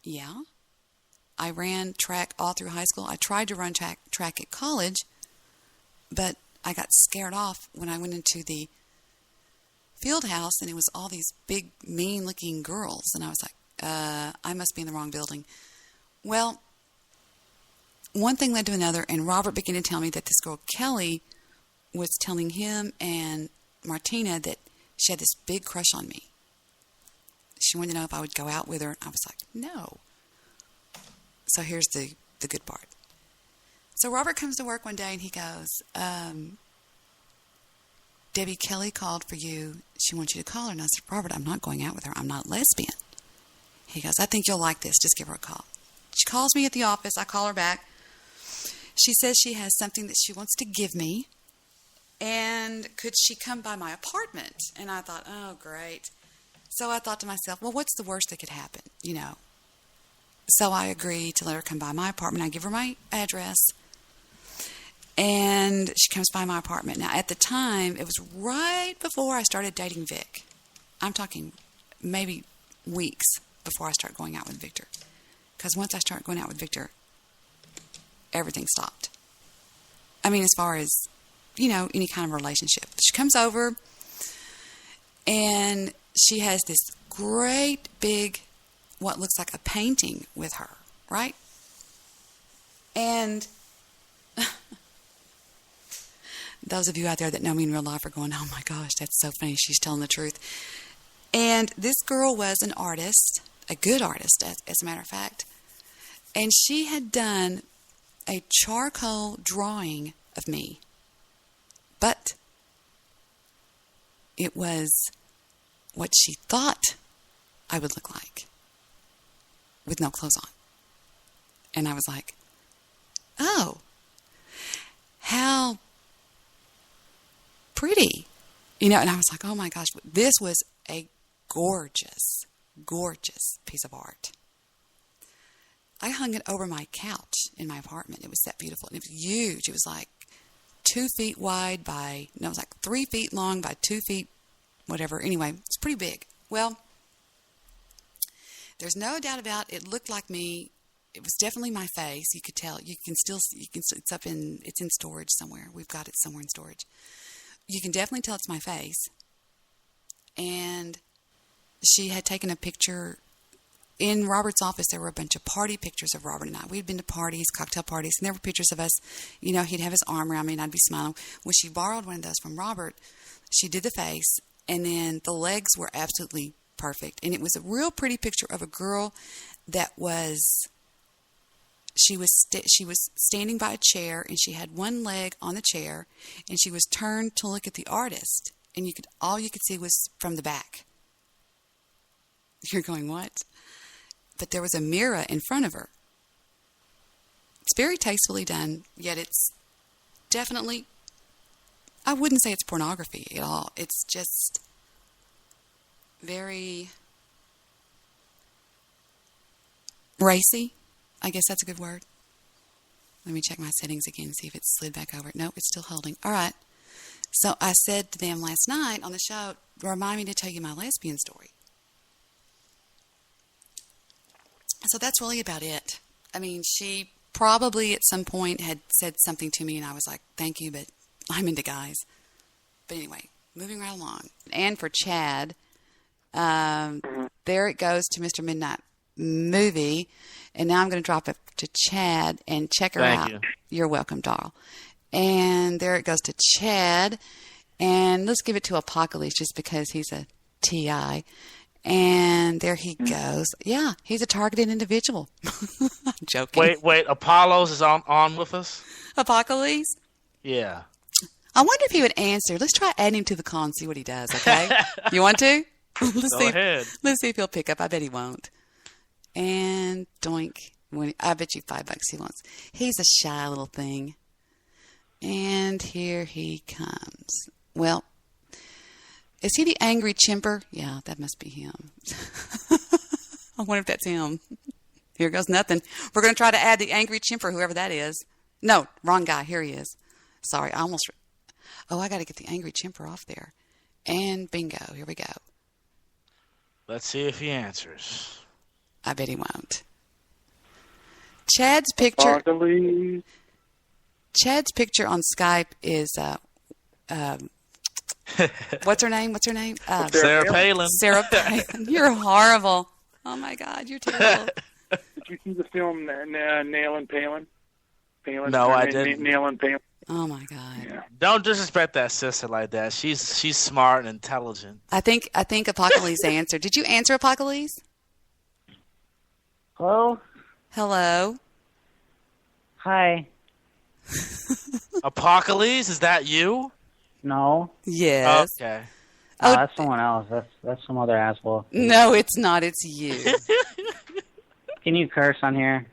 yeah. I ran track all through high school. I tried to run track at college, but I got scared off when I went into the field house, and it was all these big, mean-looking girls. And I was like, I must be in the wrong building. Well, one thing led to another, and Robert began to tell me that this girl, Kelly, was telling him and Martina that she had this big crush on me. She wanted to know if I would go out with her. I was like, no. So here's the good part. So Robert comes to work one day, and he goes, Debbie, Kelly called for you. She wants you to call her. And I said, Robert, I'm not going out with her. I'm not lesbian. He goes, I think you'll like this. Just give her a call. She calls me at the office. I call her back. She says she has something that she wants to give me. And could she come by my apartment? And I thought, oh, great. So I thought to myself, well, what's the worst that could happen, So I agreed to let her come by my apartment. I give her my address. And she comes by my apartment. Now, at the time, it was right before I started dating Vic. I'm talking maybe weeks before I start going out with Victor. Because once I start going out with Victor, everything stopped. I mean, as far as, any kind of relationship. She comes over, and she has this great big, what looks like a painting with her, right? And those of you out there that know me in real life are going, oh my gosh, that's so funny. She's telling the truth. And this girl was an artist, a good artist, as a matter of fact. And she had done a charcoal drawing of me. But it was what she thought I would look like with no clothes on. And I was like, oh, how pretty. And I was like, oh my gosh, this was a gorgeous, gorgeous piece of art. I hung it over my couch in my apartment. It was that beautiful. And it was huge. It was like 2 feet wide it was like 3 feet long by 2 feet, whatever. Anyway, it's pretty big. Well, there's no doubt about it. It looked like me. It was definitely my face. You could tell. It's in storage somewhere. We've got it somewhere in storage. You can definitely tell it's my face. And she had taken a picture. In Robert's office, there were a bunch of party pictures of Robert and I. We'd been to parties, cocktail parties, and there were pictures of us. He'd have his arm around me, and I'd be smiling. When she borrowed one of those from Robert, she did the face, and then the legs were absolutely perfect. And it was a real pretty picture of a girl that was... She was standing by a chair, and she had one leg on the chair, and she was turned to look at the artist, and all you could see was from the back. You're going, what? But there was a mirror in front of her. It's very tastefully done, yet it's definitely, I wouldn't say it's pornography at all. It's just very racy. I guess that's a good word. Let me check my settings again and see if it's slid back over. No, it's still holding. All right. So I said to them last night on the show, remind me to tell you my lesbian story. So that's really about it. I mean, she probably at some point had said something to me, and I was like, thank you, but I'm into guys. But anyway, moving right along. And for Chad, there it goes to Mr. Midnight Movie. And now I'm going to drop it to Chad and check her out. Thank you. You're welcome, doll. And there it goes to Chad. And let's give it to Apocalypse just because he's a TI. And there he goes. Yeah, he's a targeted individual. I'm joking. Wait. Apollos is on with us? Apocalypse? Yeah. I wonder if he would answer. Let's try adding him to the call and see what he does, okay? You want to? Let's Go ahead. Let's see if he'll pick up. I bet he won't. And doink. I bet you $5 he wants. He's a shy little thing. And here he comes. Well, is he the angry chimper? Yeah, that must be him. I wonder if that's him. Here goes nothing. We're going to try to add the angry chimper, whoever that is. No, wrong guy. Here he is. Sorry, I almost... Oh, I got to get the angry chimper off there. And bingo. Here we go. Let's see if he answers. I bet he won't. Chad's picture... Chad's picture on Skype is... What's her name? Sarah Palin. Sarah Palin. You're horrible. Oh, my God. You're terrible. Did you see the film Nail and Palin? No, I didn't. Nail and Palin. Oh, my God. Yeah. Don't disrespect that sister like that. She's smart and intelligent. I think Apocalypse answered. Did you answer, Apocalypse? Hello? Hello? Hi. Apocalypse, is that you? No. Yes. Okay. Oh, that's someone else. That's some other asshole. No, it's not. It's you. Can you curse on here?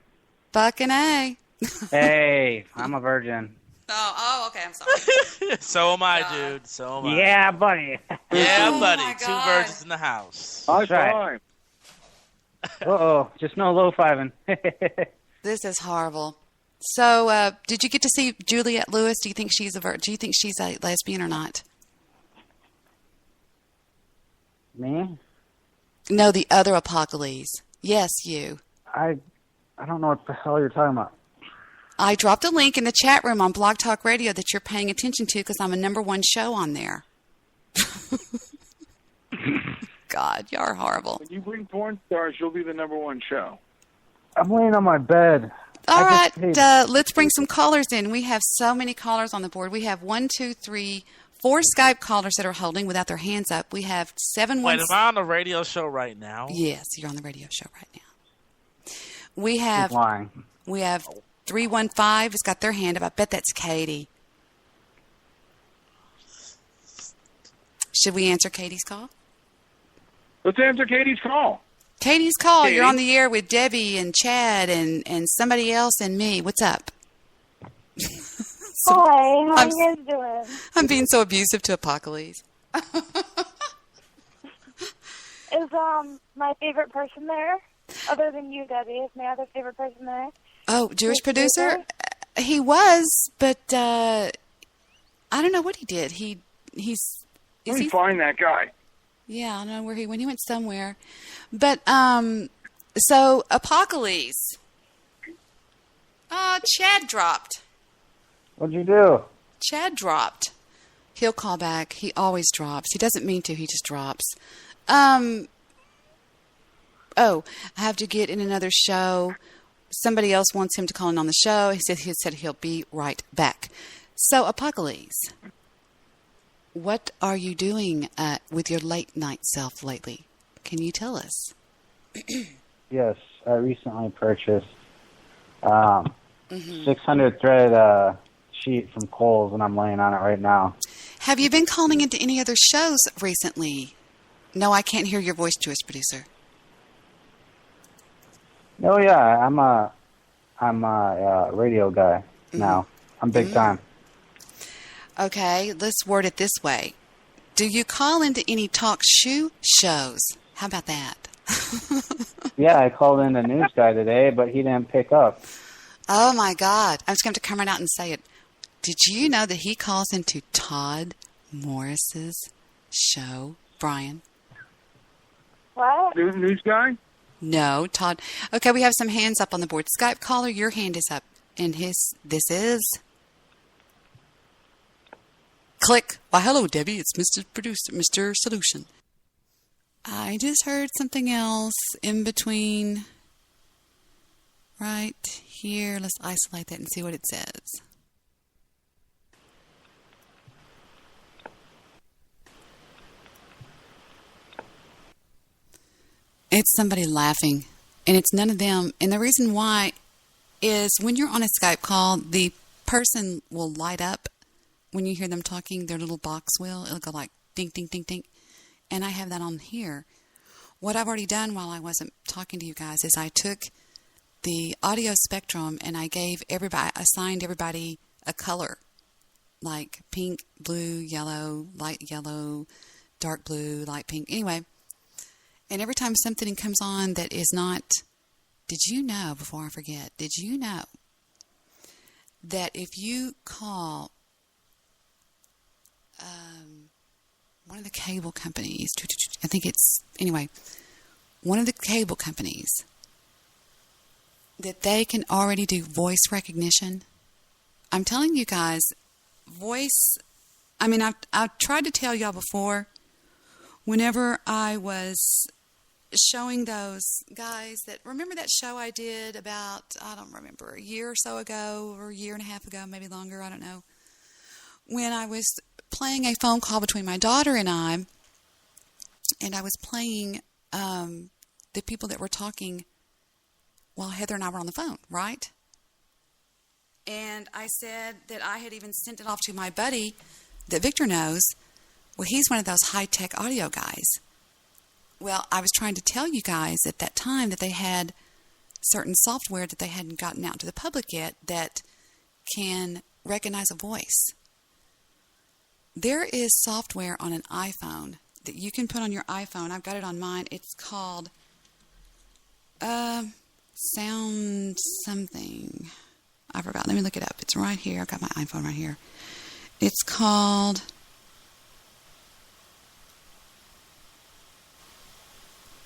Fucking A. Hey, I'm a virgin. Oh, okay. I'm sorry. So am I, dude. So am I. Yeah, buddy. Yeah, Oh, buddy. my 2 God. virgins in the house. That's right. Uh-oh. Just no low-fiving. This is horrible. So, did you get to see Juliette Lewis? Do you think she's a lesbian or not? Me? No, the other Apocalypse. Yes, you. I don't know what the hell you're talking about. I dropped a link in the chat room on Blog Talk Radio that you're paying attention to because I'm a #1 show on there. God, you're horrible. When you bring porn stars, you'll be the #1 show. I'm laying on my bed. All right, let's bring some callers in. We have so many callers on the board. We have 1, 2, 3, 4 Skype callers that are holding without their hands up. We have 7 Wait, am I on the radio show right now? Yes, you're on the radio show right now. We have She's lying. 315 has got their hand up. I bet that's Katie. Should we answer Katie's call? Let's answer Katie's call. Katie's call. Katie. You're on the air with Debbie and Chad and somebody else and me. What's up? Hi, how you guys doing? I'm being so abusive to Apocalypse. Is my favorite person there? Other than you, Debbie, is my other favorite person there? Oh, Jewish producer? He was, but I don't know what he did. Let me find that guy. Yeah, I don't know where he went. He went somewhere. But, so, Apocalypse. Chad dropped. What'd you do? Chad dropped. He'll call back. He always drops. He doesn't mean to. He just drops. I have to get in another show. Somebody else wants him to call in on the show. He said he'll be right back. So, Apocalypse, what are you doing with your late night self lately? Can you tell us? Yes, I recently purchased 600 thread sheet from Kohl's, and I'm laying on it right now. Have you been calling into any other shows recently? No, I can't hear your voice, Jewish producer. Oh yeah, I'm a radio guy now. I'm big time. Okay, let's word it this way. Do you call into any talk shoe shows? How about that? Yeah, I called in the news guy today, but he didn't pick up. Oh my God. I'm just going to come right out and say it. Did you know that he calls into Todd Morris's show, Brian? What? News guy? No, Todd. Okay, we have some hands up on the board. Skype caller, your hand is up. And this is... Click. Why, hello, Debbie. It's Mr. Producer, Mr. Solution. I just heard something else in between right here. Let's isolate that and see what it says. It's somebody laughing, and it's none of them. And the reason why is when you're on a Skype call, the person will light up when you hear them talking, their little box will. It'll go like ding, ding, ding, ding. And I have that on here. What I've already done while I wasn't talking to you guys is I took the audio spectrum and I assigned everybody a color, like pink, blue, yellow, light yellow, dark blue, light pink. Anyway, and every time something comes on that is not, did you know, before I forget, did you know that if you call one of the cable companies, I think it's, anyway, one of the cable companies, that they can already do voice recognition? I'm telling you guys, I've tried to tell y'all before, whenever I was showing those guys that, remember that show I did about, I don't remember, a year or so ago, or a year and a half ago, maybe longer, I don't know, when I was playing a phone call between my daughter and I was playing the people that were talking while Heather and I were on the phone, right? And I said that I had even sent it off to my buddy that Victor knows. Well, he's one of those high-tech audio guys. Well, I was trying to tell you guys at that time that they had certain software that they hadn't gotten out to the public yet that can recognize a voice. There is software on an iPhone that you can put on your iPhone. I've got it on mine. It's called Sound something. I forgot. Let me look it up. It's right here. I've got my iPhone right here. It's called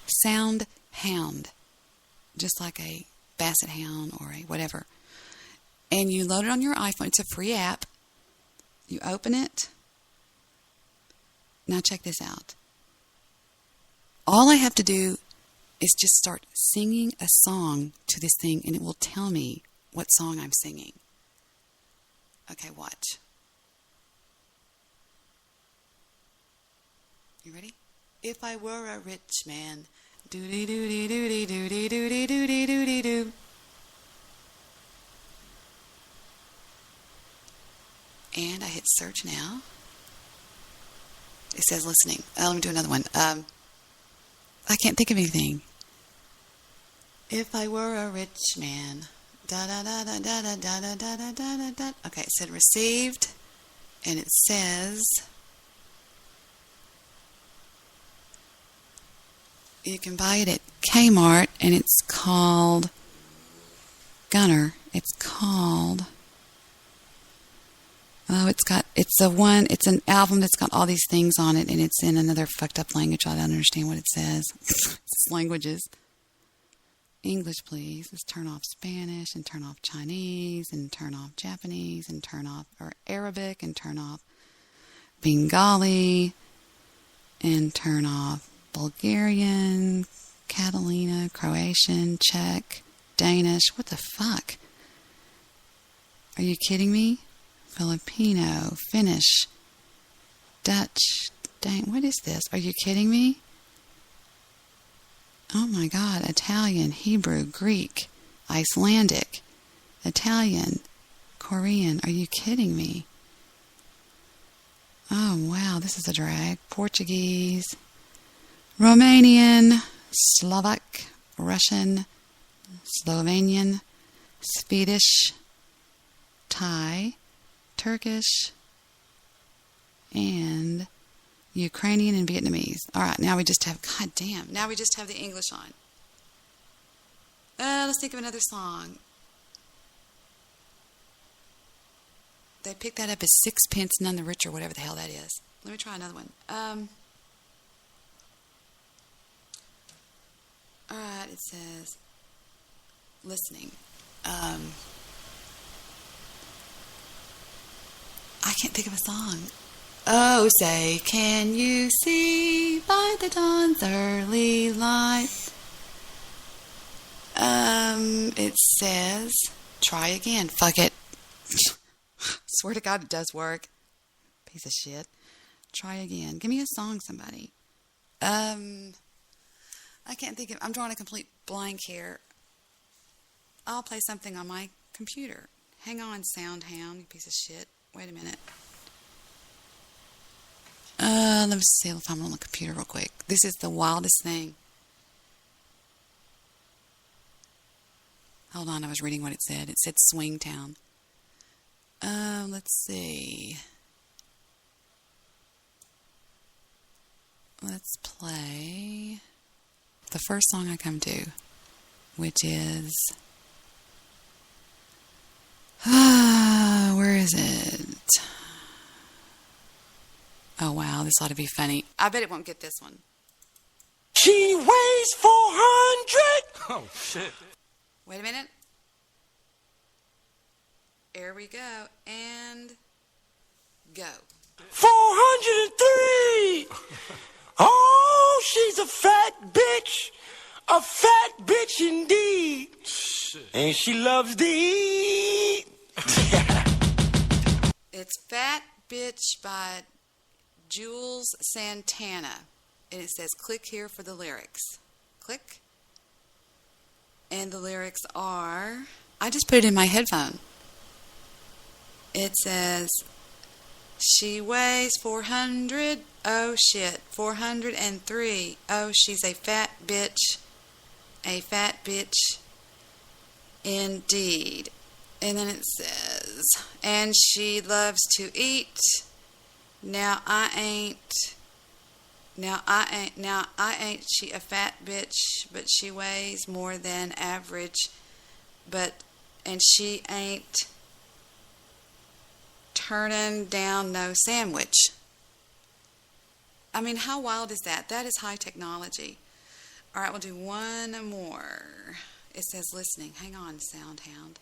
Sound Hound, just like a basset hound or a whatever. And you load it on your iPhone. It's a free app. You open it. Now check this out. All I have to do is just start singing a song to this thing, and it will tell me what song I'm singing. Okay, watch. You ready? If I were a rich man, doody doody doody doody doody doody doody doo. And I hit search now. It says listening. Let me do another one. I can't think of anything. If I were a rich man, da da da da da da da da da da da da. Okay, it said received, and it says you can buy it at Kmart, and it's called Gunner. It's called. Oh, it's an album that's got all these things on it, and it's in another fucked up language. I don't understand what it says. It's languages. English, please. Let's turn off Spanish and turn off Chinese and turn off Japanese and turn off Arabic and turn off Bengali and turn off Bulgarian, Catalina, Croatian, Czech, Danish. What the fuck? Are you kidding me? Filipino, Finnish, Dutch. Dang, what is this? Are you kidding me? Oh my God, Italian, Hebrew, Greek, Icelandic, Italian, Korean. Are you kidding me? Oh wow, this is a drag. Portuguese, Romanian, Slovak, Russian, Slovenian, Swedish, Thai, Turkish, and Ukrainian and Vietnamese. All right, now we just have, God damn, now we just have the English on. Let's think of another song. They picked that up as Sixpence None the Richer, whatever the hell that is. Let me try another one. All right, it says, listening. I can't think of a song. Oh, say, can you see by the dawn's early light? It says, try again. Fuck it. Swear to God, it does work. Piece of shit. Try again. Give me a song, somebody. I can't think of, I'm drawing a complete blank here. I'll play something on my computer. Hang on, Sound Hound, you piece of shit. Wait a minute. Let me see if I'm on the computer real quick. This is the wildest thing. Hold on, I was reading what it said. It said Swing Town. Let's see. Let's play the first song I come to, which is... where is it? Oh, wow, this ought to be funny. I bet it won't get this one. She weighs 400. Oh, shit. Wait a minute. Here we go. And go. 403. Oh, she's a fat bitch. A fat bitch indeed. Shit. And she loves to eat. It's Fat Bitch by Jules Santana. And it says, click here for the lyrics. Click. And the lyrics are... I just put it in my headphone. It says, she weighs 400. Oh, shit. 403. Oh, she's a fat bitch. A fat bitch indeed. And then it says, and she loves to eat. Now I ain't she a fat bitch, but she weighs more than average. And she ain't turning down no sandwich. I mean, how wild is that? That is high technology. All right, we'll do one more. It says listening. Hang on, Soundhound.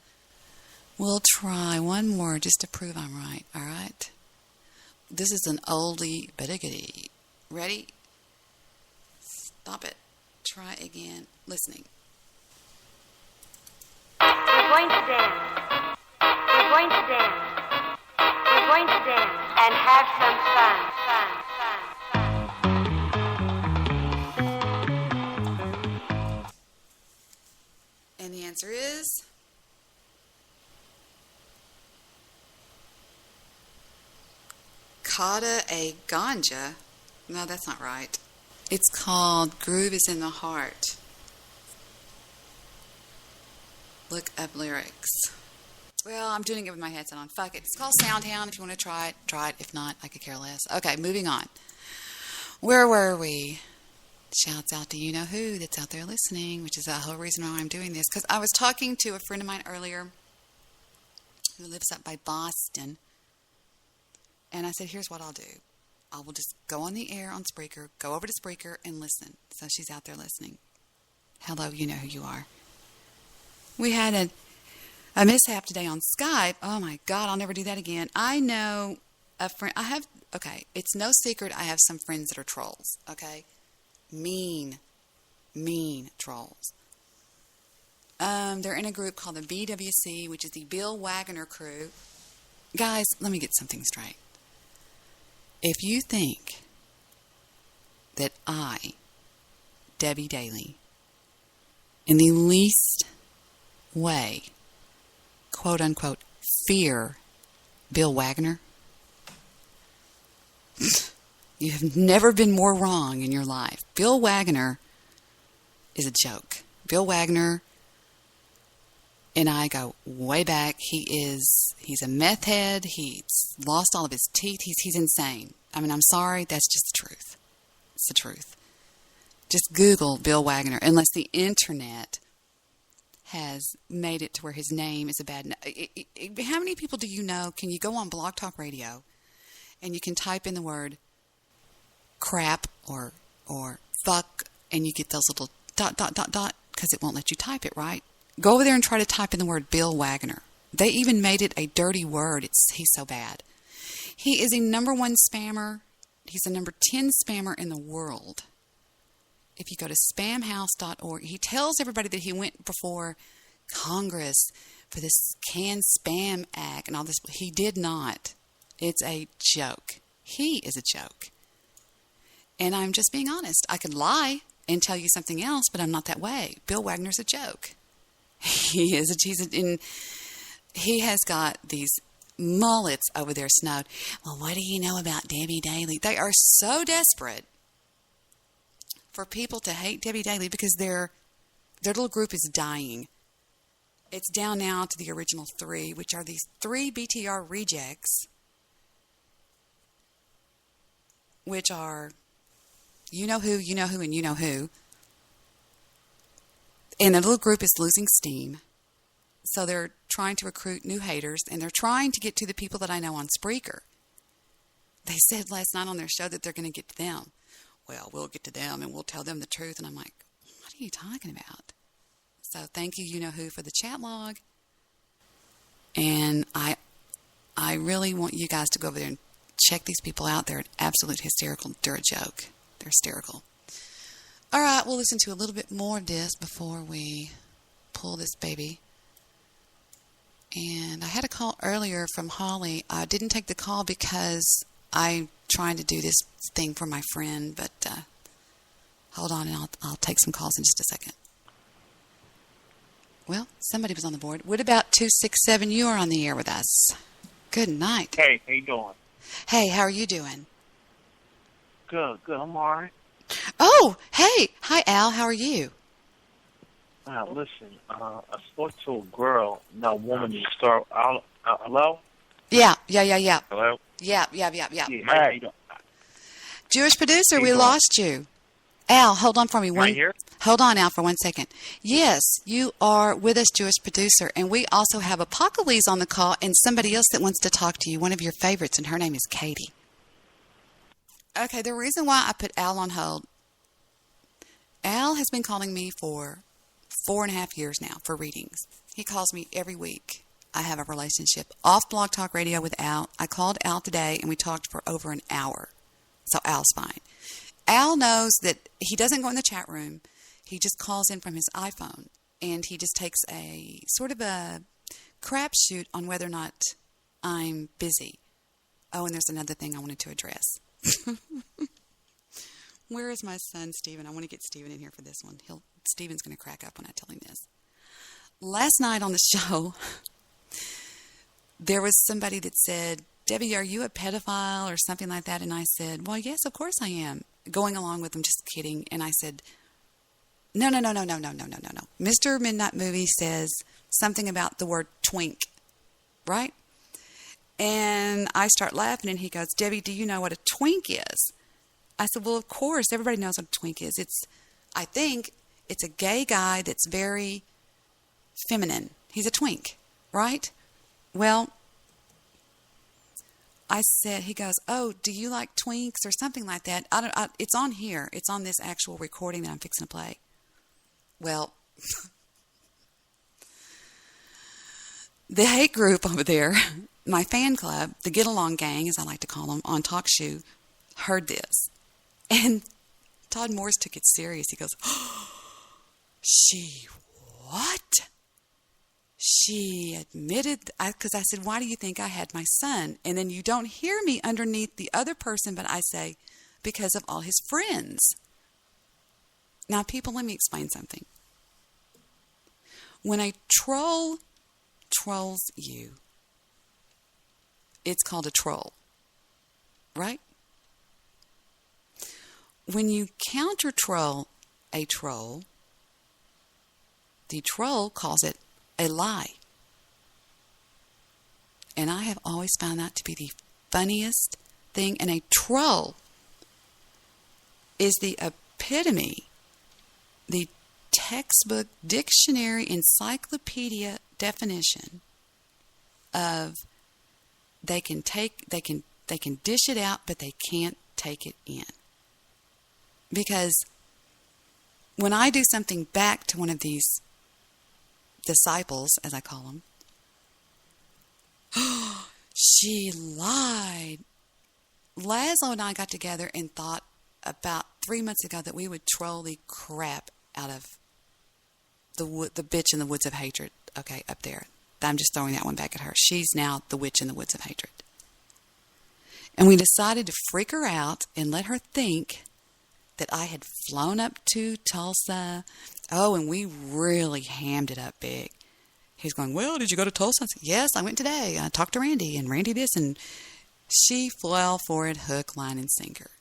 We'll try one more just to prove I'm right, all right? This is an oldie but a goodie. Ready? Stop it. Try again. Listening. We're going to dance. We're going to dance. We're going to dance and have some fun. And the answer is... Kata a Ganja. No, that's not right. It's called Groove is in the Heart. Look up lyrics. Well, I'm doing it with my headset on. Fuck it. It's called Soundhound. If you want to try it, try it. If not, I could care less. Okay, moving on. Where were we? Shouts out to you-know-who that's out there listening, which is the whole reason why I'm doing this. Because I was talking to a friend of mine earlier who lives up by Boston. And I said, here's what I'll do. I will just go on the air on Spreaker, go over to Spreaker and listen. So she's out there listening. Hello, you know who you are. We had a mishap today on Skype. Oh my God, I'll never do that again. I know a friend. Okay, it's no secret I have some friends that are trolls, okay? Mean trolls. They're in a group called the BWC, which is the Bill Wagner crew. Guys, let me get something straight. If you think that I, Debbie Daly, in the least way, quote unquote, fear Bill Wagner, you have never been more wrong in your life. Bill Wagner is a joke. Bill Wagner and I go way back. He's a meth head. He's lost all of his teeth. He's insane. I mean, I'm sorry. That's just the truth. It's the truth. Just Google Bill Wagner, unless the internet has made it to where his name is a bad... How many people do you know? Can you go on Blog Talk Radio and you can type in the word crap or fuck and you get those little ... because it won't let you type it, right? Go over there and try to type in the word Bill Wagner. They even made it a dirty word. He's so bad. He is a #1 spammer. He's a number 10 spammer in the world. If you go to spamhouse.org, he tells everybody that he went before Congress for this Can Spam Act and all this. He did not. It's a joke. He is a joke. And I'm just being honest. I could lie and tell you something else, but I'm not that way. Bill Wagner's a joke. He has got these mullets over there snowed. Well, what do you know about Debbie Daly? They are so desperate for people to hate Debbie Daly because their little group is dying. It's down now to the original 3, which are these 3 BTR rejects, which are you know who, and you know who. And the little group is losing steam. So they're trying to recruit new haters, and they're trying to get to the people that I know on Spreaker. They said last night on their show that they're going to get to them. Well, we'll get to them, and we'll tell them the truth. And I'm like, what are you talking about? So thank you, you know who, for the chat log. And I really want you guys to go over there and check these people out. They're absolute hysterical. They're a joke. They're hysterical. All right, we'll listen to a little bit more of this before we pull this baby. And I had a call earlier from Holly. I didn't take the call because I'm trying to do this thing for my friend, but hold on, and I'll take some calls in just a second. Well, somebody was on the board. What about 267? You are on the air with us. Good night. Hey, how you doing? Hey, how are you doing? Good. I'm all right. Oh, hey. Hi, Al. How are you? Listen, I spoke to a girl, no woman, to start. Hello? Yeah. Hello? Yeah. How you doing? Jewish producer, How you we doing? lost you. Al, hold on for me. Right here? Hold on, Al, for 1 second. Yes, you are with us, Jewish producer, and we also have Apocalypse on the call and somebody else that wants to talk to you, one of your favorites, and her name is Katie. Okay, the reason why I put Al on hold, Al has been calling me for 4.5 years now for readings. He calls me every week. I have a relationship off Blog Talk Radio with Al. I called Al today, and we talked for over an hour. So Al's fine. Al knows that he doesn't go in the chat room. He just calls in from his iPhone, and he just takes a sort of a crapshoot on whether or not I'm busy. Oh, and there's another thing I wanted to address. Where is my son, Stephen? I want to get Stephen in here for this one. Stephen's going to crack up when I tell him this. Last night on the show, there was somebody that said, Debbie, are you a pedophile or something like that? And I said, well, yes, of course I am. Going along with them, just kidding. And I said, no. Mr. Midnight Movie says something about the word twink, right? And I start laughing, and he goes, Debbie, do you know what a twink is? I said, well, of course, everybody knows what a twink is. I think it's a gay guy that's very feminine. He's a twink, right? Well, I said, he goes, oh, do you like twinks or something like that? It's on here. It's on this actual recording that I'm fixing to play. Well, the hate group over there, my fan club, the Get Along Gang, as I like to call them, on TalkShoe, heard this. And Todd Morris took it serious. He goes, oh, she what? She admitted, because I said, why do you think I had my son? And then you don't hear me underneath the other person, but I say, because of all his friends. Now, people, let me explain something. When a troll trolls you, it's called a troll, right? When you counter troll a troll, the troll calls it a lie. And I have always found that to be the funniest thing. And a troll is the epitome, the textbook dictionary encyclopedia definition of they can dish it out, but they can't take it in. Because when I do something back to one of these disciples, as I call them, she lied. Laszlo and I got together and thought about 3 months ago that we would troll the crap out of the bitch in the woods of hatred. Okay, up there. I'm just throwing that one back at her. She's now the witch in the woods of hatred. And we decided to freak her out and let her think that I had flown up to Tulsa. Oh, and we really hammed it up big. he's going, well, did you go to Tulsa? I said, yes, I went today. I talked to Randy, and Randy this, and she fell for it, hook, line, and sinker.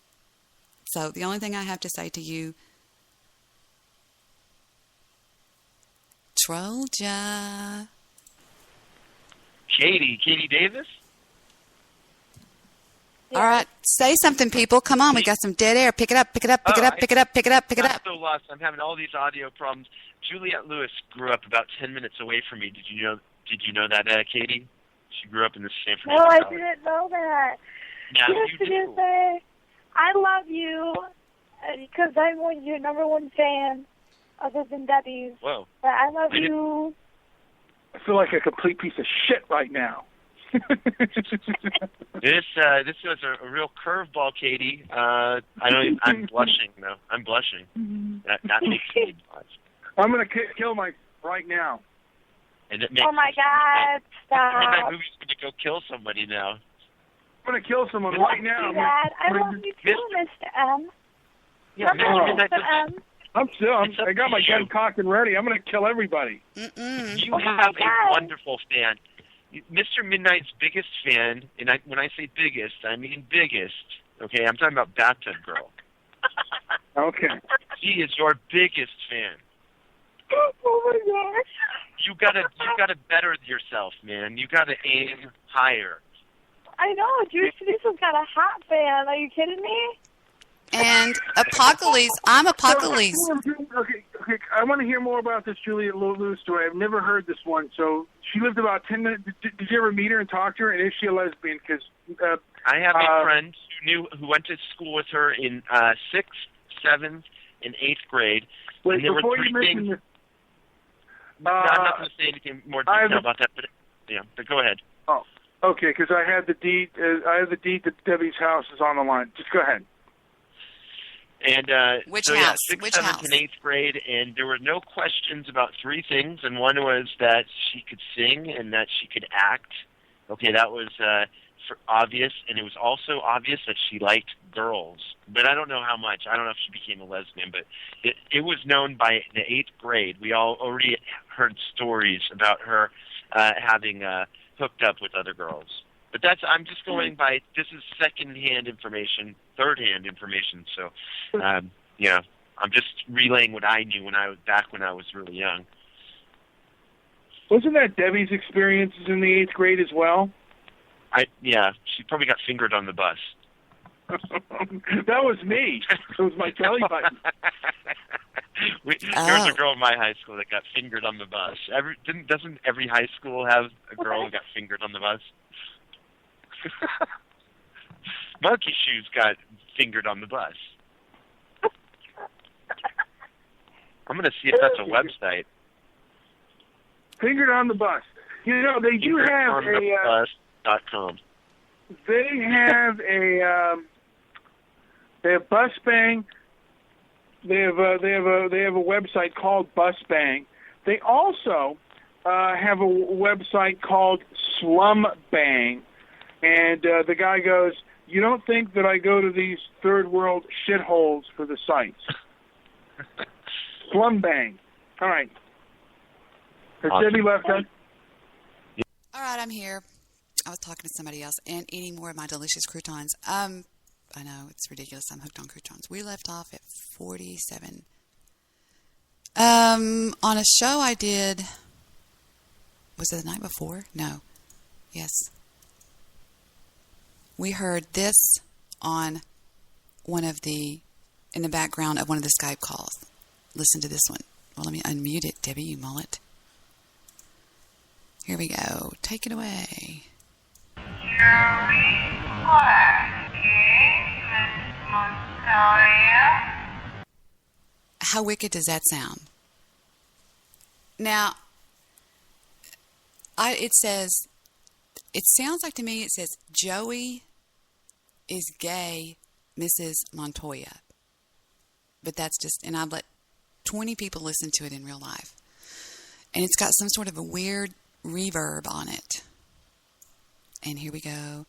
So the only thing I have to say to you, trolled ya. Katie Davis? All right, say something, people. Come on, we got some dead air. Pick it up, pick it up, pick it up, pick it up, pick it up, pick it up. I'm so lost. I'm having all these audio problems. Juliette Lewis grew up about 10 minutes away from me. Did you know that, Katie? She grew up in the San Francisco. No, I didn't know that. Now Yes, you it is do. there. I love you because I'm your number one fan, other than Debbie's. Whoa. But I love you. I feel like a complete piece of shit right now. This was a real curveball, Katie. I'm blushing though. I'm blushing. That makes me blush. I'm gonna kill my right now. And it makes Oh my God! Midnight Stop. Movie's gonna go kill somebody now. I'm gonna kill someone Don't right now. do that. I love you too, Mr. M. Yeah, Mr. M. I got my gun cocked and ready. I'm gonna kill everybody. You have a wonderful fan. Mr. Midnight's biggest fan, and when I say biggest, I mean biggest. Okay, I'm talking about Bathtub Girl. Okay. She is your biggest fan. Oh my gosh. You gotta better yourself, man. You gotta aim higher. I know. Juice Diesel's got a hot fan. Are you kidding me? And Apocalypse, I'm Apocalypse. Okay. I want to hear more about this Juliette Lewis story. I've never heard this one. So she lived about 10 minutes. Did you ever meet her and talk to her? And is she a lesbian? Because I have a friend who went to school with her in 6th, 7th, and 8th grade. Wait, and there were before three you mention things. this, I'm not going to say anything more detail about that, but go ahead. Oh, okay. Because I have the deed. I have the deed that Debbie's house is on the line. Just go ahead. And Which so house? yeah, 6th, Which 7th, house? and 8th grade, and there were no questions about three things, and one was that she could sing and that she could act. Okay, that was obvious, and it was also obvious that she liked girls. But I don't know how much. I don't know if she became a lesbian, but it was known by the 8th grade. We all already heard stories about her having hooked up with other girls. But I'm just going by, this is second-hand information, third-hand information. So, I'm just relaying what I knew when I was really young. Wasn't that Debbie's experiences in the 8th grade as well? She probably got fingered on the bus. That was me. It was my belly button. There was a girl in my high school that got fingered on the bus. Doesn't every high school have a girl who got fingered on the bus? Monkey Shoes got fingered on the bus. I'm going to see if that's a website. Fingered on the bus. You know, they do have bus.com. They have Bus Bang. They have a website called Bus Bang. They also have a website called Slum Bang. And the guy goes, you don't think that I go to these third world shitholes for the sites. Slum Bang. All right. Has Debbie left us? All right, I'm here. I was talking to somebody else and eating more of my delicious croutons. I know, it's ridiculous. I'm hooked on croutons. We left off at 47. On a show I did, was it the night before? No. Yes. We heard this on in the background of one of the Skype calls. Listen to this one. Well, let me unmute it, Debbie, you mullet. Here we go. Take it away. How wicked does that sound? Now, it sounds like to me it says, Joey is gay, Mrs. Montoya. But that's just, and I've let 20 people listen to it in real life. And it's got some sort of a weird reverb on it. And here we go.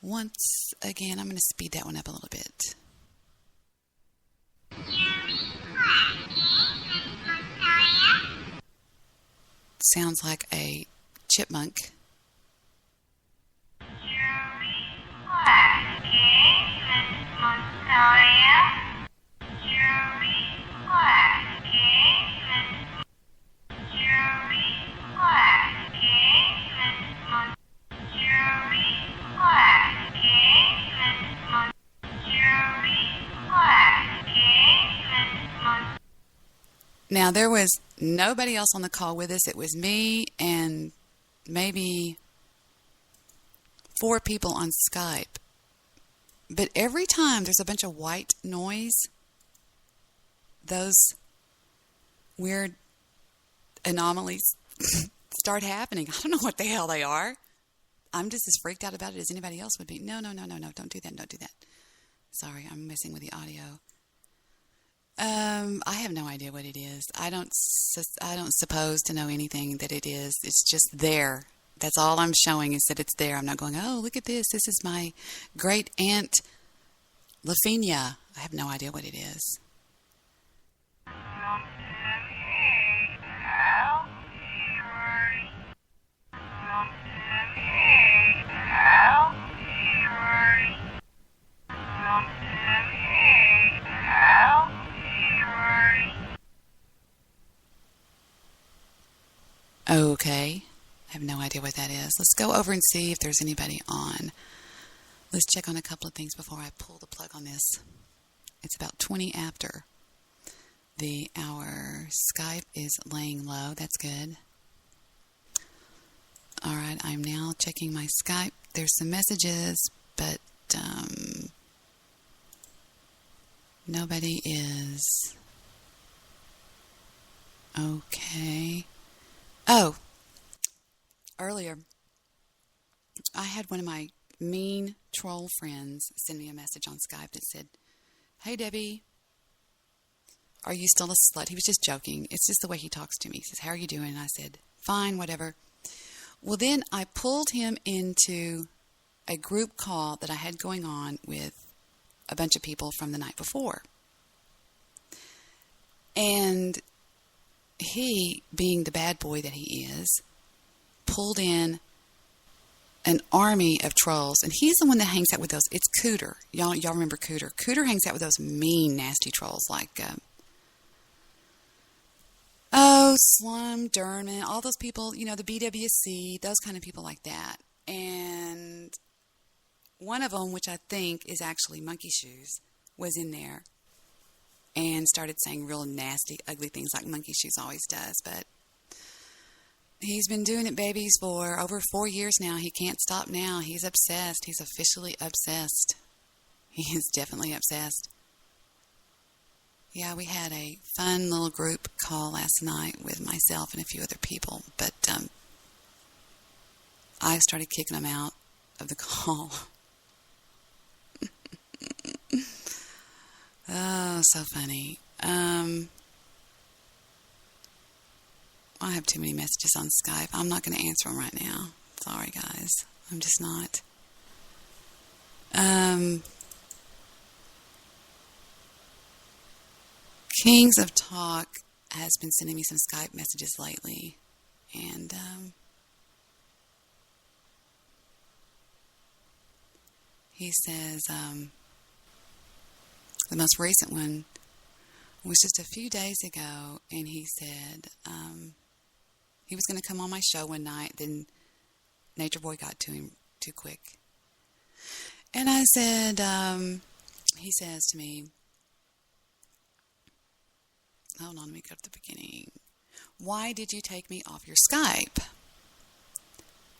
Once again, I'm going to speed that one up a little bit. sounds like a chipmunk. Now, there was nobody else on the call with us. It was me and maybe 4 people on Skype. But every time there's a bunch of white noise, those weird anomalies start happening. I don't know what the hell they are. I'm just as freaked out about it as anybody else would be. No, don't do that, don't do that. Sorry, I'm messing with the audio. I have no idea what it is. I don't suppose to know anything that it is. It's just there. That's all I'm showing is that it's there. I'm not going, oh, look at this. This is my great aunt Lavinia. I have no idea what it is. Okay. I have no idea what that is. Let's go over and see if there's anybody on. Let's check on a couple of things before I pull the plug on this. It's about 20 after the hour. Skype is laying low. That's good. All right. I'm now checking my Skype. There's some messages, but nobody is. Okay. Oh, earlier, I had one of my mean troll friends send me a message on Skype that said, hey, Debbie, are you still a slut? He was just joking. It's just the way he talks to me. He says, how are you doing? And I said, fine, whatever. Well, then I pulled him into a group call that I had going on with a bunch of people from the night before. And he, being the bad boy that he is, pulled in an army of trolls, and he's the one that hangs out with those. It's Cooter. Y'all remember Cooter? Cooter hangs out with those mean, nasty trolls like, Slum, Derman, all those people, the BWC, those kind of people like that. And one of them, which I think is actually Monkey Shoes, was in there and started saying real nasty, ugly things like Monkey Shoes always does. But he's been doing it, babies, for over 4 years now. He can't stop now. He's obsessed. He's officially obsessed. He is definitely obsessed. Yeah, we had a fun little group call last night with myself and a few other people. But I started kicking him out of the call. Oh, so funny. I have too many messages on Skype. I'm not going to answer them right now. Sorry, guys. I'm just not. Kings of Talk has been sending me some Skype messages lately. And he says the most recent one was just a few days ago, and he said he was going to come on my show one night, then Nature Boy got to him too quick. And I said, he says to me, hold on, let me go to the beginning. Why did you take me off your Skype?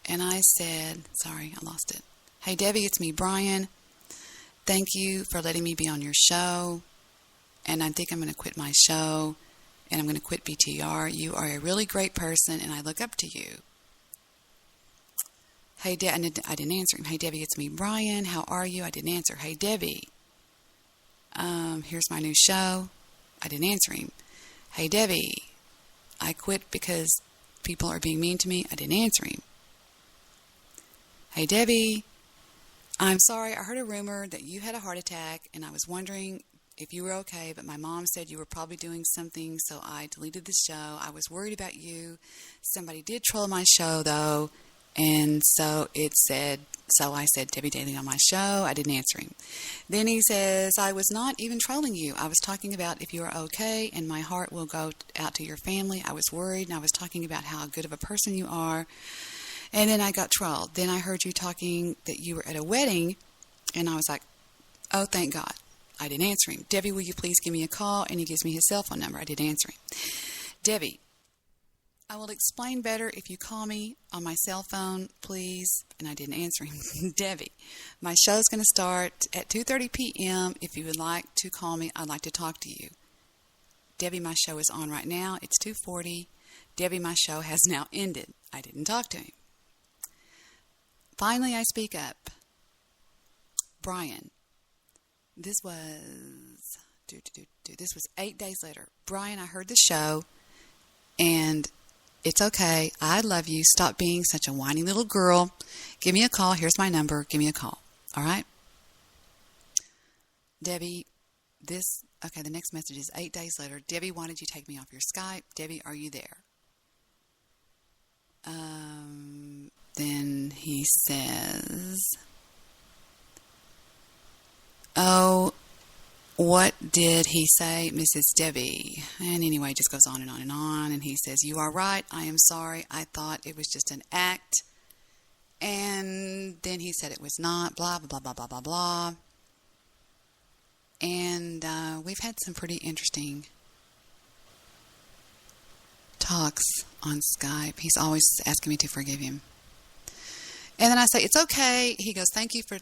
And I said, sorry, I lost it. Hey, Debbie, it's me, Brian. Thank you for letting me be on your show. And I think I'm going to quit my show. And I'm going to quit BTR. You are a really great person, and I look up to you. Hey, I didn't answer him. Hey, Debbie, it's me, Brian. How are you? I didn't answer. Hey, Debbie, here's my new show. I didn't answer him. Hey, Debbie, I quit because people are being mean to me. I didn't answer him. Hey, Debbie, I'm sorry. I heard a rumor that you had a heart attack, and I was wondering if you were okay, but my mom said you were probably doing something, so I deleted the show. I was worried about you. Somebody did troll my show, though, and so I said Debbie Daly on my show. I didn't answer him. Then he says, I was not even trolling you. I was talking about if you are okay, and my heart will go out to your family. I was worried, and I was talking about how good of a person you are. And then I got trolled. Then I heard you talking that you were at a wedding, and I was like, oh, thank God. I didn't answer him. Debbie, will you please give me a call? And he gives me his cell phone number. I didn't answer him. Debbie, I will explain better if you call me on my cell phone, please. And I didn't answer him. Debbie, my show's going to start at 2:30 p.m. If you would like to call me, I'd like to talk to you. Debbie, my show is on right now. It's 2:40. Debbie, my show has now ended. I didn't talk to him. Finally, I speak up. Brian, this was 8 days later. Brian, I heard the show, and it's okay. I love you. Stop being such a whiny little girl. Give me a call. Here's my number. Give me a call. All right? Debbie, the next message is 8 days later. Debbie, why did you take me off your Skype? Debbie, are you there? Then he says, oh, what did he say, Mrs. Debbie? And anyway, it just goes on and on and on. And he says, you are right. I am sorry. I thought it was just an act. And then he said it was not, blah, blah, blah, blah, blah, blah. And we've had some pretty interesting talks on Skype. He's always asking me to forgive him. And then I say, it's okay. He goes, thank you for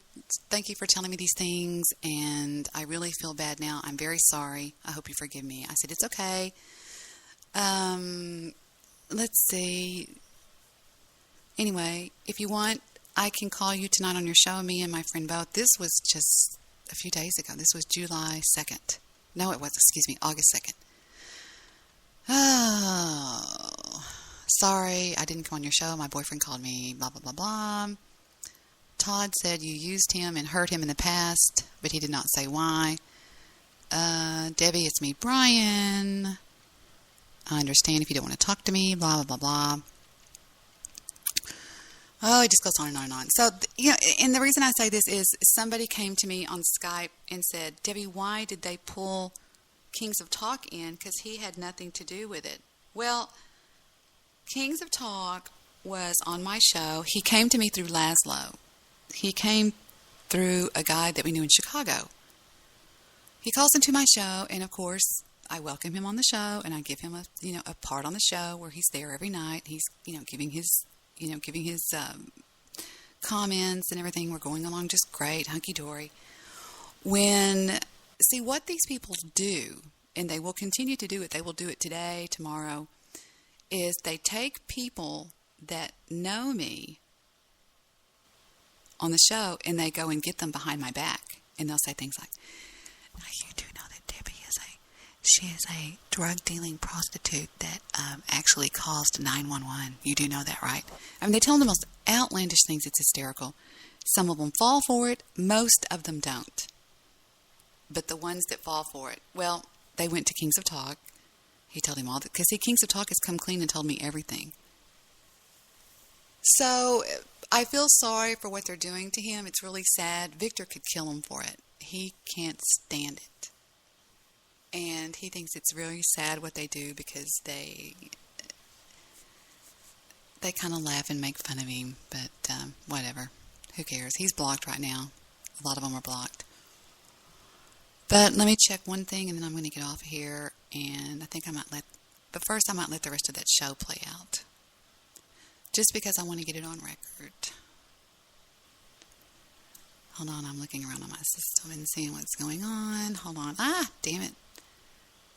telling me these things, and I really feel bad now. I'm very sorry. I hope you forgive me. I said, it's okay. Let's see. Anyway, if you want, I can call you tonight on your show, me and my friend both. This was just a few days ago. This was July 2nd. No, it was, August 2nd. Oh, sorry, I didn't come on your show. My boyfriend called me, blah, blah, blah, blah. Todd said you used him and hurt him in the past, but he did not say why. Debbie, it's me, Brian. I understand if you don't want to talk to me, blah, blah, blah, blah. Oh, it just goes on and on and on. So, and the reason I say this is somebody came to me on Skype and said, Debbie, why did they pull Kings of Talk in? Because he had nothing to do with it. Well, Kings of Talk was on my show. He came to me through Laszlo. He came through a guy that we knew in Chicago. He calls into my show, and of course, I welcome him on the show, and I give him a part on the show where he's there every night. He's giving his comments and everything. We're going along just great, hunky dory. See what these people do, and they will continue to do it. They will do it today, tomorrow. Is they take people that know me on the show and they go and get them behind my back, and they'll say things like, now you do know that Debbie is a drug dealing prostitute that actually caused 911. You do know that, right? I mean, they tell them the most outlandish things. It's hysterical. Some of them fall for it. Most of them don't. But the ones that fall for it, well, they went to Kings of Talk. He told him all that, because Kings of Talk has come clean and told me everything. So I feel sorry for what they're doing to him. It's really sad. Victor could kill him for it. He can't stand it. And he thinks it's really sad what they do because they kind of laugh and make fun of him. But whatever. Who cares? He's blocked right now. A lot of them are blocked. But let me check one thing, and then I'm going to get off here. And I think I might let the rest of that show play out. Just because I want to get it on record. Hold on, I'm looking around on my system and seeing what's going on. Hold on. Damn it.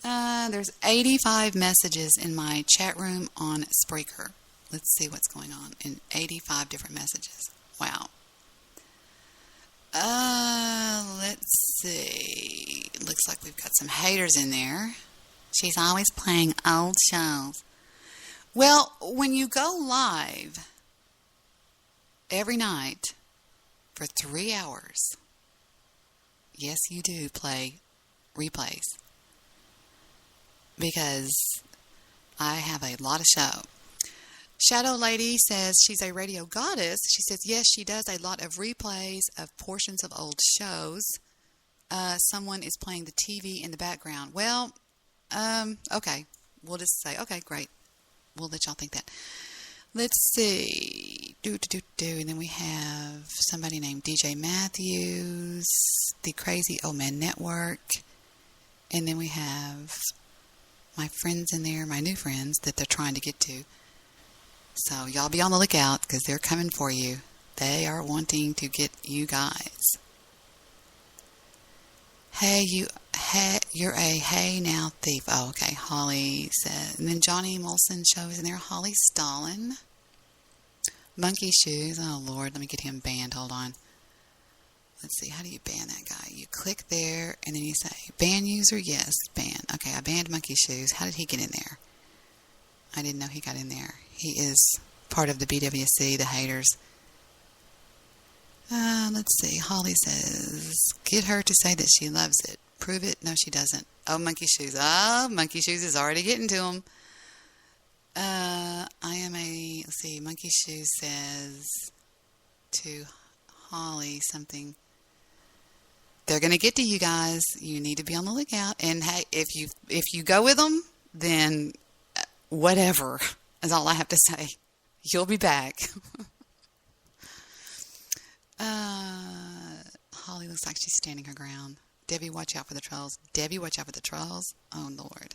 There's 85 messages in my chat room on Spreaker. Let's see what's going on in 85 different messages. Wow. Let's see. Looks like we've got some haters in there. She's always playing old shows. Well, when you go live every night for 3 hours, yes, you do play replays because I have a lot of show. Shadow Lady says she's a radio goddess. She says, yes, she does a lot of replays of portions of old shows. Someone is playing the TV in the background. Well, okay. We'll just say, okay, great. We'll let y'all think that. Let's see. And then we have somebody named DJ Matthews, the Crazy Old Man Network. And then we have my friends in there, my new friends that they're trying to get to. So y'all be on the lookout because they're coming for you. They are wanting to get you guys. You're a hey now thief. Oh, okay. Holly said. And then Johnny Molson show is in there. Holly Stalin. Monkey Shoes. Oh, Lord. Let me get him banned. Hold on. Let's see. How do you ban that guy? You click there, and then you say, ban user? Yes, ban. Okay, I banned Monkey Shoes. How did he get in there? I didn't know he got in there. He is part of the BWC, the haters. Let's see. Holly says, get her to say that she loves it. Prove it. No, she doesn't. Oh, Monkey Shoes. Oh, Monkey Shoes is already getting to him. Let's see. Monkey Shoes says to Holly something. They're going to get to you guys. You need to be on the lookout. And hey, if you go with them, then whatever is all I have to say. You'll be back. Holly looks like she's standing her ground. Debbie, watch out for the trolls. Debbie, watch out for the trolls. Oh, Lord.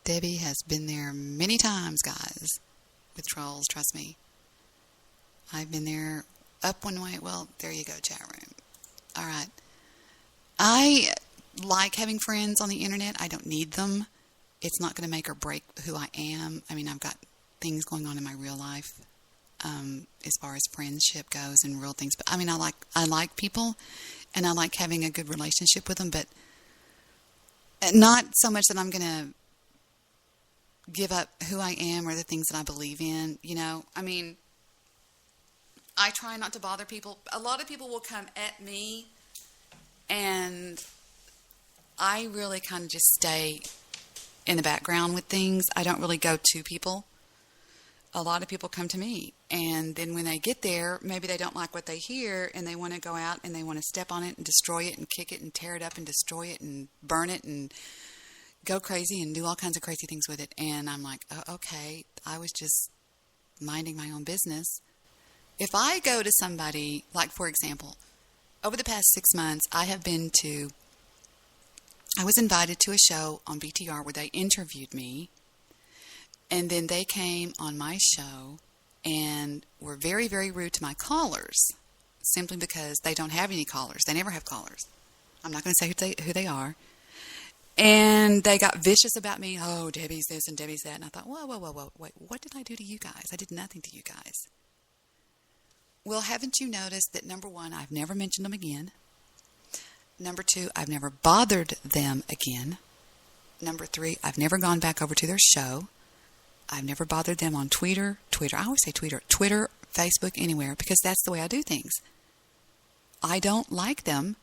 Debbie has been there many times, guys, with trolls. Trust me. I've been there up one way. Well, there you go, chat room. All right. I like having friends on the internet. I don't need them. It's not going to make or break who I am. I mean, I've got things going on in my real life as far as friendship goes and real things. But I mean, I like people, and I like having a good relationship with them, but not so much that I'm going to give up who I am or the things that I believe in. You know, I mean, I try not to bother people. A lot of people will come at me, and I really kind of just stay in the background with things. I don't really go to people. A lot of people come to me, and then when they get there, maybe they don't like what they hear, and they want to go out and they want to step on it and destroy it and kick it and tear it up and destroy it and burn it and go crazy and do all kinds of crazy things with it. And I'm like, oh, okay, I was just minding my own business. If I go to somebody, like for example, over the past 6 months, I was invited to a show on BTR where they interviewed me, and then they came on my show and were very, very rude to my callers, simply because they don't have any callers. They never have callers. I'm not going to say who they are. And they got vicious about me. Oh, Debbie's this and Debbie's that. And I thought, whoa, wait, what did I do to you guys? I did nothing to you guys. Well, haven't you noticed that, number one, I've never mentioned them again. Number two, I've never bothered them again. Number three, I've never gone back over to their show. I've never bothered them on Twitter. I always say Twitter, Facebook, anywhere, because that's the way I do things. I don't like them.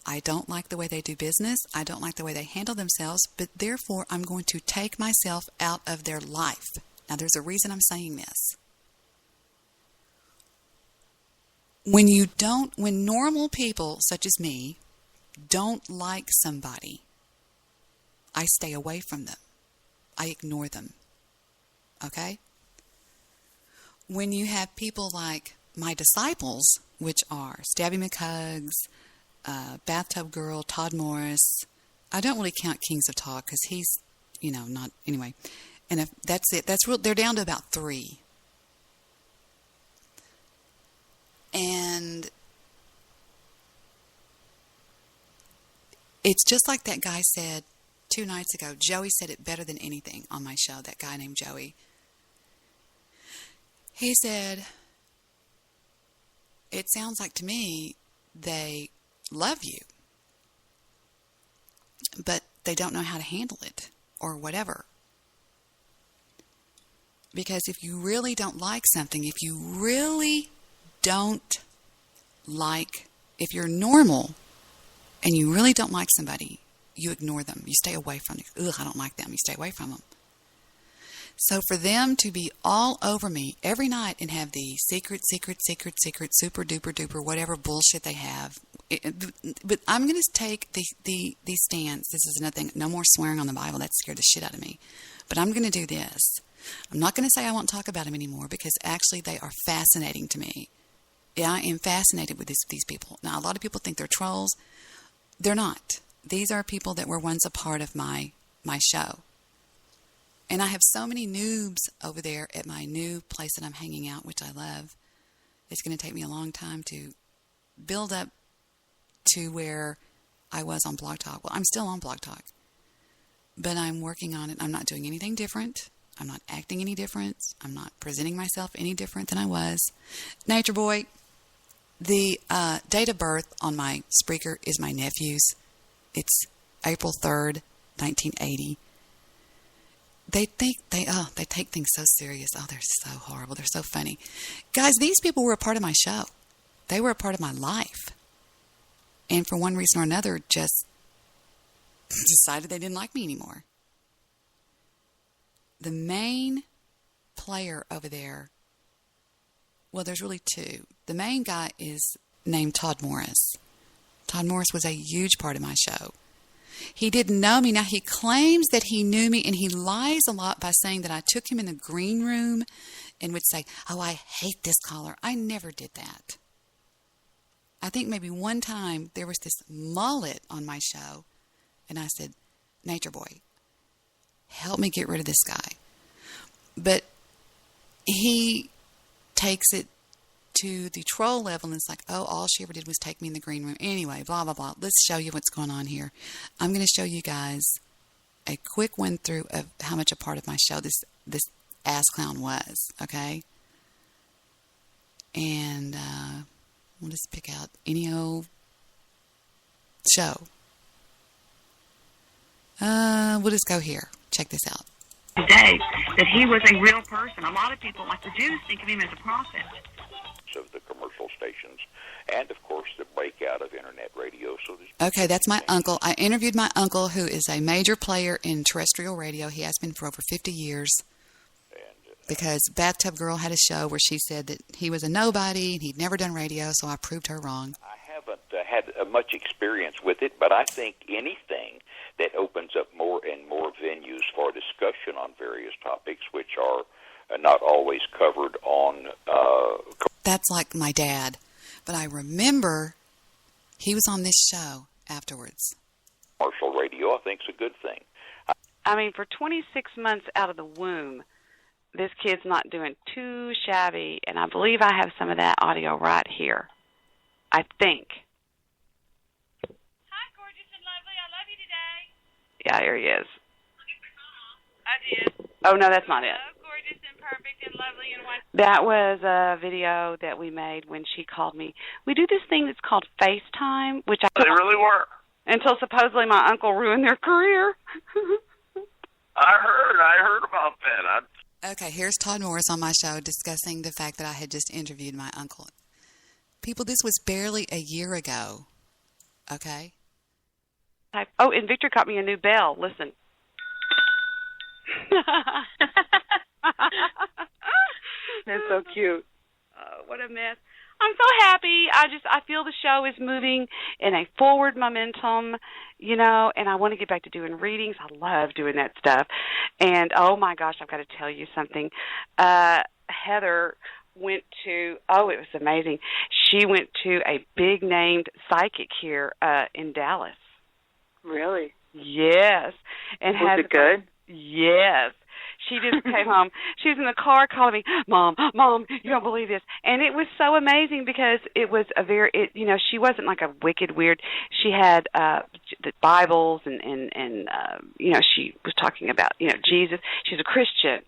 I don't like the way they do business. I don't like the way they handle themselves, but therefore I'm going to take myself out of their life. Now, there's a reason I'm saying this. When normal people, such as me, don't like somebody, I stay away from them. I ignore them. Okay? When you have people like my disciples, which are Stabby McHugs, Bathtub Girl, Todd Morris, I don't really count Kings of Talk because he's, not, anyway. And if that's it, they're down to about 3. And it's just like that guy said 2 nights ago. Joey said it better than anything on my show, that guy named Joey. He said, it sounds like to me they love you, but they don't know how to handle it or whatever. Because if you really don't like something, if you're normal, and you really don't like somebody, you ignore them. You stay away from them. Ugh, I don't like them. You stay away from them. So for them to be all over me every night and have the secret, super duper duper, whatever bullshit they have. But I'm going to take the stance. This is nothing, no more swearing on the Bible. That scared the shit out of me. But I'm going to do this. I'm not going to say I won't talk about them anymore because actually they are fascinating to me. I am fascinated with these people. Now, a lot of people think they're trolls. They're not. These are people that were once a part of my show. And I have so many noobs over there at my new place that I'm hanging out, which I love. It's going to take me a long time to build up to where I was on Blog Talk. Well, I'm still on Blog Talk. But I'm working on it. I'm not doing anything different. I'm not acting any different. I'm not presenting myself any different than I was. Nature Boy, the date of birth on my Spreaker is my nephew's. It's April 3rd, 1980. They think they take things so serious. Oh, they're so horrible. They're so funny. Guys, these people were a part of my show. They were a part of my life. And for one reason or another, just decided they didn't like me anymore. The main player over there, well, there's really two. The main guy is named Todd Morris. Todd Morris was a huge part of my show. He didn't know me. Now, he claims that he knew me, and he lies a lot by saying that I took him in the green room and would say, oh, I hate this caller. I never did that. I think maybe one time there was this mullet on my show, and I said, Nature Boy, help me get rid of this guy. But he takes it to the troll level, and it's like, oh, all she ever did was take me in the green room. Anyway, blah, blah, blah. Let's show you what's going on here. I'm going to show you guys a quick run-through of how much a part of my show this ass clown was, okay? And we'll just pick out any old show. We'll just go here. Check this out. Today, that he was a real person. A lot of people, like the Jews, think of him as a prophet. Of the commercial stations, and of course the breakout of internet radio. So okay, that's my uncle. I interviewed my uncle, who is a major player in terrestrial radio. He has been for over 50 years. Because Bathtub Girl had a show where she said that he was a nobody and he'd never done radio, so I proved her wrong. I haven't had much experience with it, but I think anything that opens up more and more venues for discussion on various topics, which are not always covered on... That's like my dad. But I remember he was on this show afterwards. Commercial radio, I think, is a good thing. I mean, for 26 months out of the womb, this kid's not doing too shabby, and I believe I have some of that audio right here. I think. Hi, gorgeous and lovely. I love you today. Yeah, here he is. I did. Oh, no, that's not it. Hello, gorgeous and perfect and lovely and wonderful. That was a video that we made when she called me. We do this thing that's called FaceTime, which They really were. Until supposedly my uncle ruined their career. I heard about that. Okay, here's Todd Morris on my show discussing the fact that I had just interviewed my uncle. People, this was barely a year ago. Okay? Oh, and Victor got me a new bell. Listen. That's so cute. Oh, what a mess. I'm so happy. I feel the show is moving in a forward momentum, you know, and I want to get back to doing readings. I love doing that stuff. And, oh, my gosh, I've got to tell you something. Heather went to, it was amazing. She went to a big-named psychic here in Dallas. Really? Yes. And was it good? Yes. She just came home. She was in the car calling me, Mom, you don't believe this. And it was so amazing because it was she wasn't like a wicked weird. She had the Bibles and she was talking about, Jesus. She's a Christian.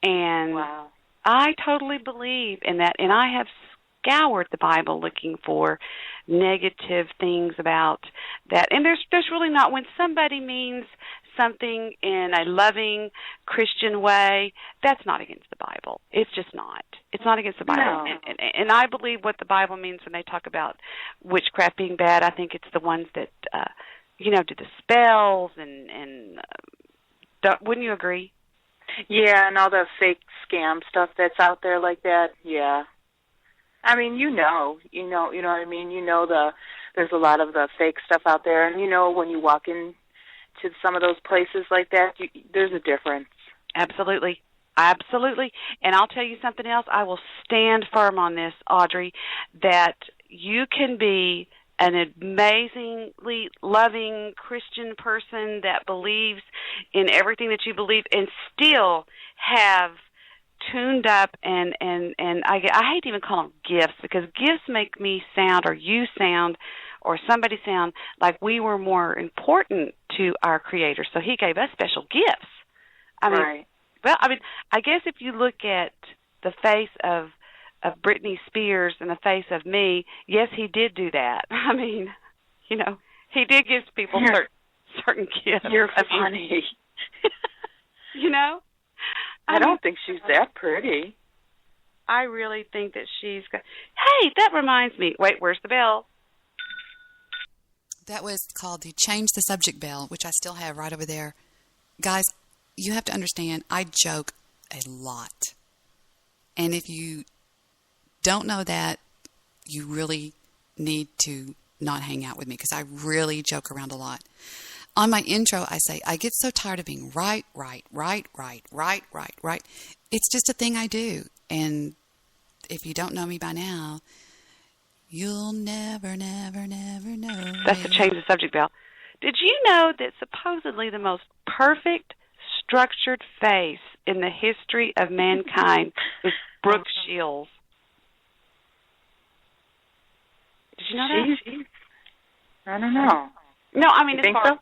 And wow. I totally believe in that. And I have scoured the Bible looking for negative things about that. And there's really not. When somebody means something in a loving Christian way, that's not against the Bible. It's just not. It's not against the Bible. No. And I believe what the Bible means when they talk about witchcraft being bad. I think it's the ones that, do the spells and wouldn't you agree? Yeah, and all the fake scam stuff that's out there like that. Yeah. I mean, you know what I mean? There's a lot of the fake stuff out there, and when you walk in to some of those places like that, there's a difference. Absolutely. Absolutely. And I'll tell you something else. I will stand firm on this, Audrey, that you can be an amazingly loving Christian person that believes in everything that you believe and still have tuned up and I hate to even call them gifts, because gifts make me sound, or you sound, or somebody sound like we were more important to our Creator. So He gave us special gifts. Right. Well, I guess if you look at the face of Britney Spears and the face of me, yes, He did do that. He did give people certain gifts. You're funny. I don't think she's that pretty. I really think that she's got... Hey, that reminds me. Wait, where's the bell? That was called the Change the Subject bell, which I still have right over there. Guys, you have to understand, I joke a lot. And if you don't know that, you really need to not hang out with me, because I really joke around a lot. On my intro, I say, I get so tired of being right. It's just a thing I do. And if you don't know me by now, you'll never know. That's the Change the Subject bell. Did you know that supposedly the most perfect structured face in the history of mankind is Brooke Shields? Did you know that? I don't know. No, You think so?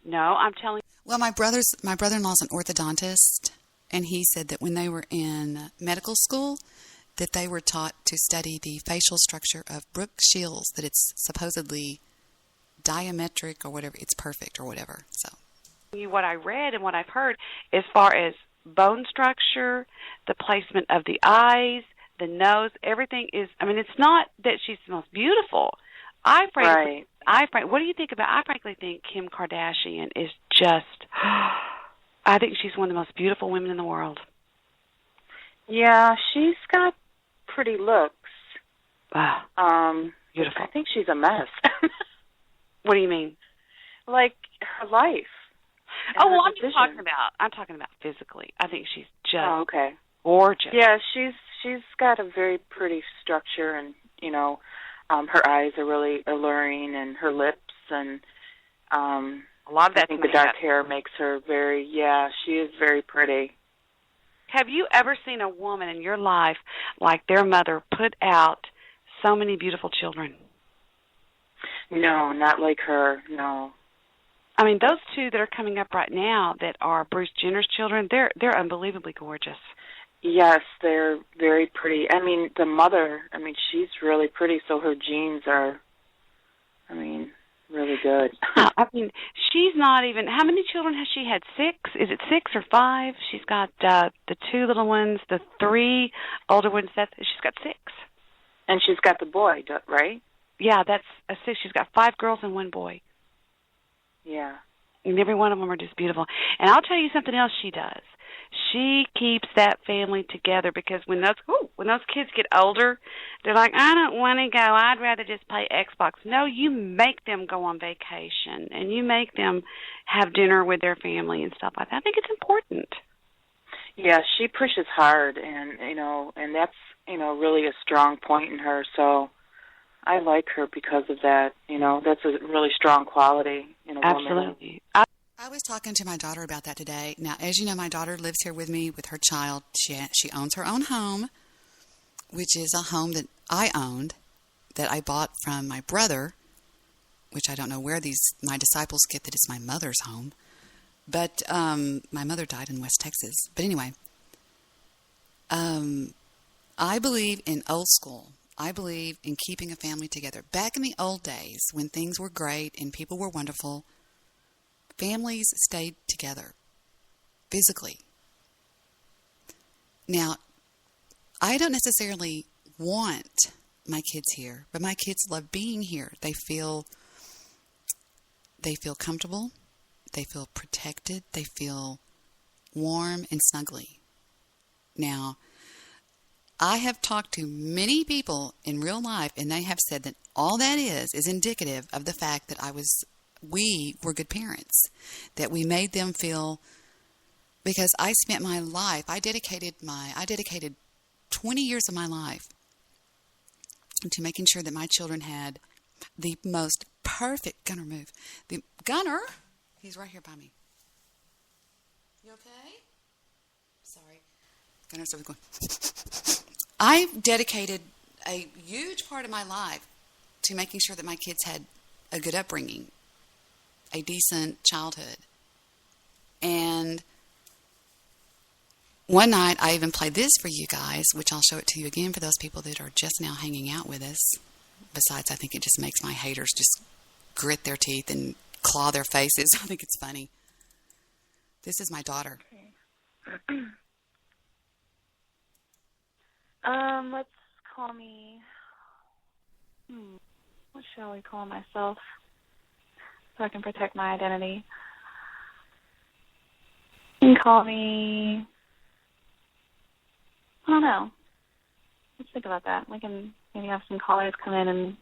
No, I'm telling you. Well, my brother-in-law's an orthodontist, and he said that when they were in medical school, that they were taught to study the facial structure of Brooke Shields, that it's supposedly diametric or whatever, it's perfect or whatever. So, what I read and what I've heard, as far as bone structure, the placement of the eyes, the nose, everything is. It's not that she's the most beautiful. What do you think about? I frankly think Kim Kardashian is just. I think she's one of the most beautiful women in the world. Yeah, she's got pretty looks. Beautiful. I think she's a mess. What do you mean? Like her life. I'm talking about physically. I think she's just gorgeous. Yeah, she's got a very pretty structure, and her eyes are really alluring, and her lips, and a lot of that. I think the dark hair makes her very. Yeah, she is very pretty. Have you ever seen a woman in your life like their mother put out so many beautiful children? No, not like her. No. Those two that are coming up right now that are Bruce Jenner's children, they're unbelievably gorgeous. Yes, they're very pretty. The mother, she's really pretty, so her genes are, really good. She's not even, how many children has she had? 6? Is it 6 or 5? She's got the 2 little ones, the 3 older ones, she's got 6. And she's got the boy, right? Yeah, that's a 6. She's got 5 girls and 1 boy. Yeah. And every one of them are just beautiful. And I'll tell you something else she does. She keeps that family together, because when those kids get older, they're like, I don't want to go. I'd rather just play Xbox. No, you make them go on vacation, and you make them have dinner with their family and stuff like that. I think it's important. Yeah, she pushes hard, and and that's really a strong point in her. So I like her because of that. That's a really strong quality in a woman. Absolutely. I was talking to my daughter about that today. Now, as you know, my daughter lives here with me with her child. She owns her own home, which is a home that I owned, that I bought from my brother, which I don't know where my disciples get that it's my mother's home. But my mother died in West Texas. But anyway, I believe in old school. I believe in keeping a family together. Back in the old days, when things were great and people were wonderful, families stayed together physically. Now, I don't necessarily want my kids here, but my kids love being here. They feel comfortable. They feel protected. They feel warm and snuggly. Now, I have talked to many people in real life, and they have said that all that is indicative of the fact that we were good parents, that we made them feel, because I spent my life, I dedicated 20 years of my life to making sure that my children had the most perfect Gunner, he's right here by me. You okay? Sorry. Gunner's over going. I dedicated a huge part of my life to making sure that my kids had a good upbringing, a decent childhood. And one night I even played this for you guys, which I'll show it to you again for those people that are just now hanging out with us. Besides, I think it just makes my haters just grit their teeth and claw their faces. I think it's funny. This is my daughter. Okay. Let's call me, what shall we call myself so I can protect my identity? You can call me, I don't know. Let's think about that. We can maybe have some callers come in and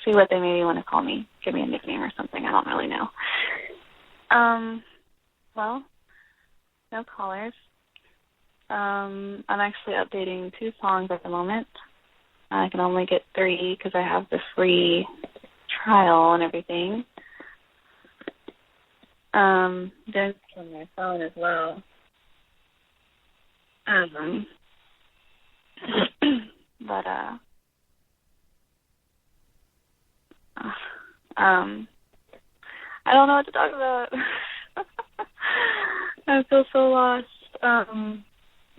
see what they maybe want to call me. Give me a nickname or something. I don't really know. Well, no callers. I'm actually updating 2 songs at the moment. I can only get 3 because I have the free trial and everything. Then on my phone as well. But I don't know what to talk about. I feel so lost.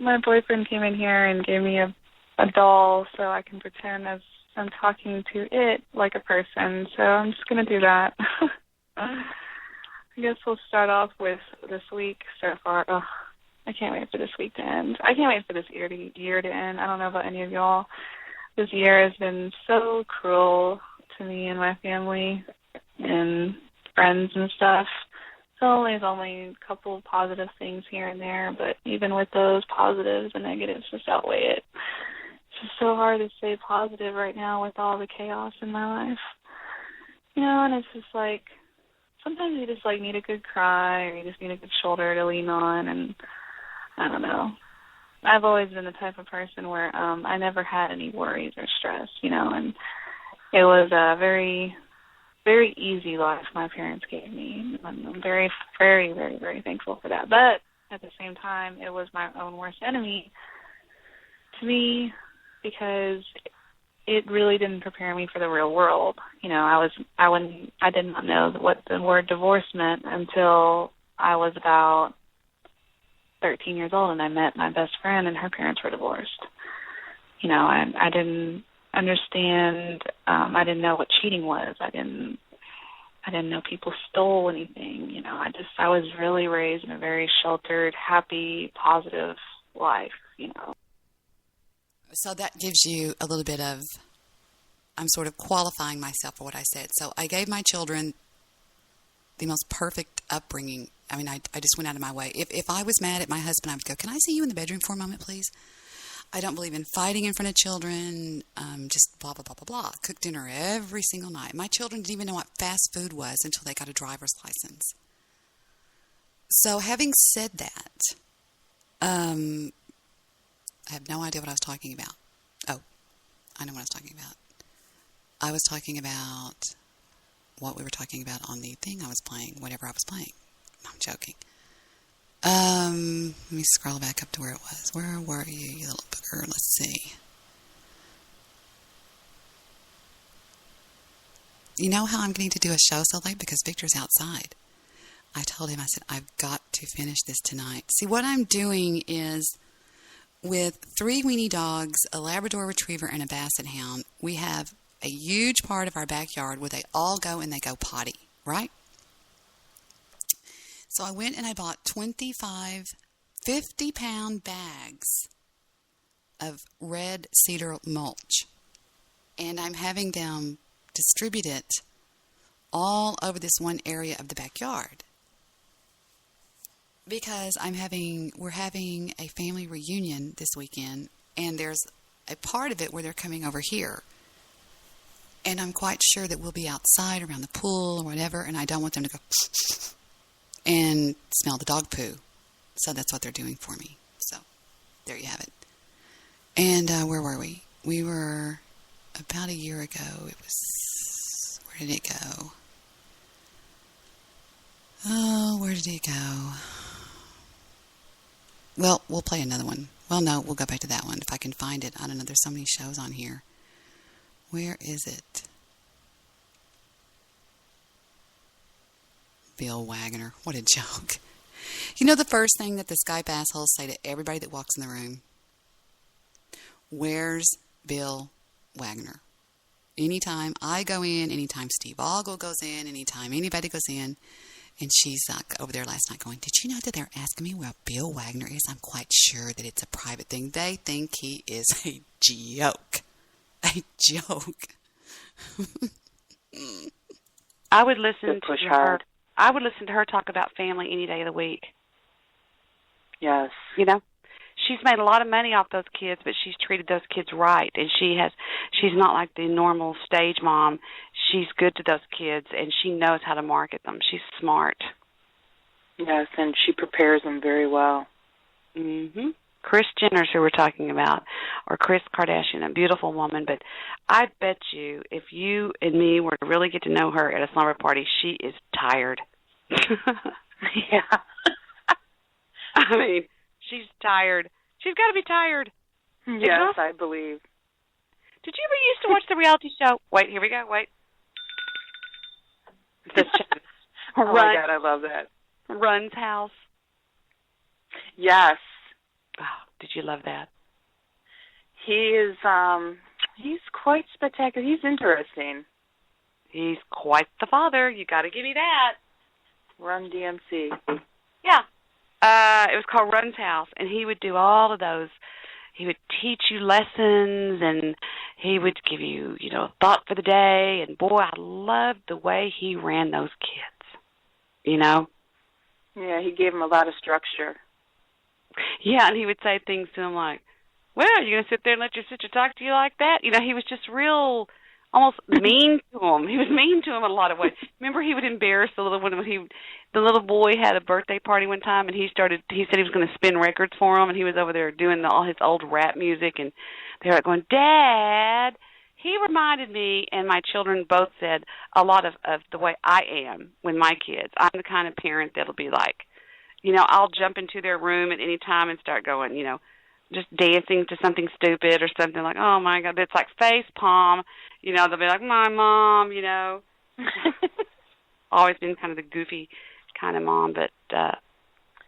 My boyfriend came in here and gave me a doll so I can pretend as I'm talking to it like a person. So I'm just going to do that. I guess we'll start off with this week so far. Oh, I can't wait for this week to end. I can't wait for this year to end. I don't know about any of y'all. This year has been so cruel to me and my family and friends and stuff. So there's only a couple of positive things here and there, but even with those positives, the negatives just outweigh it. It's just so hard to stay positive right now with all the chaos in my life. And it's just like, sometimes you just need a good cry, or you just need a good shoulder to lean on, and I don't know. I've always been the type of person where I never had any worries or stress, and it was a very, very easy life my parents gave me. I'm very, very, very, very thankful for that. But at the same time, it was my own worst enemy to me because it really didn't prepare me for the real world. I did not know what the word divorce meant until I was about 13 years old and I met my best friend and her parents were divorced. I didn't understand. I didn't know what cheating was. I didn't know people stole anything. I was really raised in a very sheltered, happy, positive life. So that gives you a little bit of, I'm sort of qualifying myself for what I said. So I gave my children the most perfect upbringing. I mean, I just went out of my way. If I was mad at my husband, I would go, "Can I see you in the bedroom for a moment, please?" I don't believe in fighting in front of children, just blah, blah, blah, blah, blah. Cook dinner every single night. My children didn't even know what fast food was until they got a driver's license. So having said that, I have no idea what I was talking about. Oh, I know what I was talking about. I was talking about what we were talking about on the thing I was playing, whatever I was playing. No, I'm joking. Let me scroll back up to where it was. Where were you, you little booger? Let's see. You know how I'm going to do a show so late? Because Victor's outside. I told him, I said, I've got to finish this tonight. See, what I'm doing is with 3 weenie dogs, a Labrador Retriever, and a Basset Hound, we have a huge part of our backyard where they all go and they go potty, right? So I went and I bought 25 50-pound bags of red cedar mulch. And I'm having them distribute it all over this one area of the backyard. Because we're having a family reunion this weekend, and there's a part of it where they're coming over here. And I'm quite sure that we'll be outside around the pool or whatever, and I don't want them to go and smell the dog poo. So that's what they're doing for me. So there you have it. And where were we? We were about a year ago. It was, where did it go? Oh, where did it go? Well, we'll play another one. Well, no, we'll go back to that one if I can find it. I don't know. There's so many shows on here. Where is it? Bill Wagner. What a joke. You know the first thing that the Skype assholes say to everybody that walks in the room? Where's Bill Wagner? Anytime I go in, anytime Steve Ogle goes in, anytime anybody goes in, and she's over there last night going, did you know that they're asking me where Bill Wagner is? I'm quite sure that it's a private thing. They think he is a joke. A joke. I would listen to her. I would listen to her talk about family any day of the week. Yes. You know? She's made a lot of money off those kids, but she's treated those kids right. And she's not like the normal stage mom. She's good to those kids, and she knows how to market them. She's smart. Yes, and she prepares them very well. Mm-hmm. Kris Jenner's who we're talking about, or Kris Kardashian, a beautiful woman. But I bet you if you and me were to really get to know her at a slumber party, she is tired. Yeah. I mean, she's tired. She's got to be tired. Yes, I believe. Did you ever used to watch the reality show? Wait, here we go. Wait. Oh my God, I love that. Run's House. Yes. Oh, did you love that? He is, he's quite spectacular. He's interesting. He's quite the father. You got to give me that. Run DMC. Yeah. It was called Run's House, and he would do all of those. He would teach you lessons, and he would give you, a thought for the day. And, boy, I loved the way he ran those kids, Yeah, he gave them a lot of structure. Yeah, and he would say things to them like, well, are you going to sit there and let your sister talk to you like that? He was just real, almost mean to him. He was mean to him in a lot of ways. Remember, he would embarrass the little one when the little boy had a birthday party one time, and he said he was going to spin records for him, and he was over there doing all his old rap music, and they were going, Dad, he reminded me, and my children both said, a lot of the way I am with my kids. I'm the kind of parent that'll be like, I'll jump into their room at any time and start going, just dancing to something stupid or something like, oh, my God, it's like face palm. They'll be like, my mom, Always been kind of the goofy kind of mom, but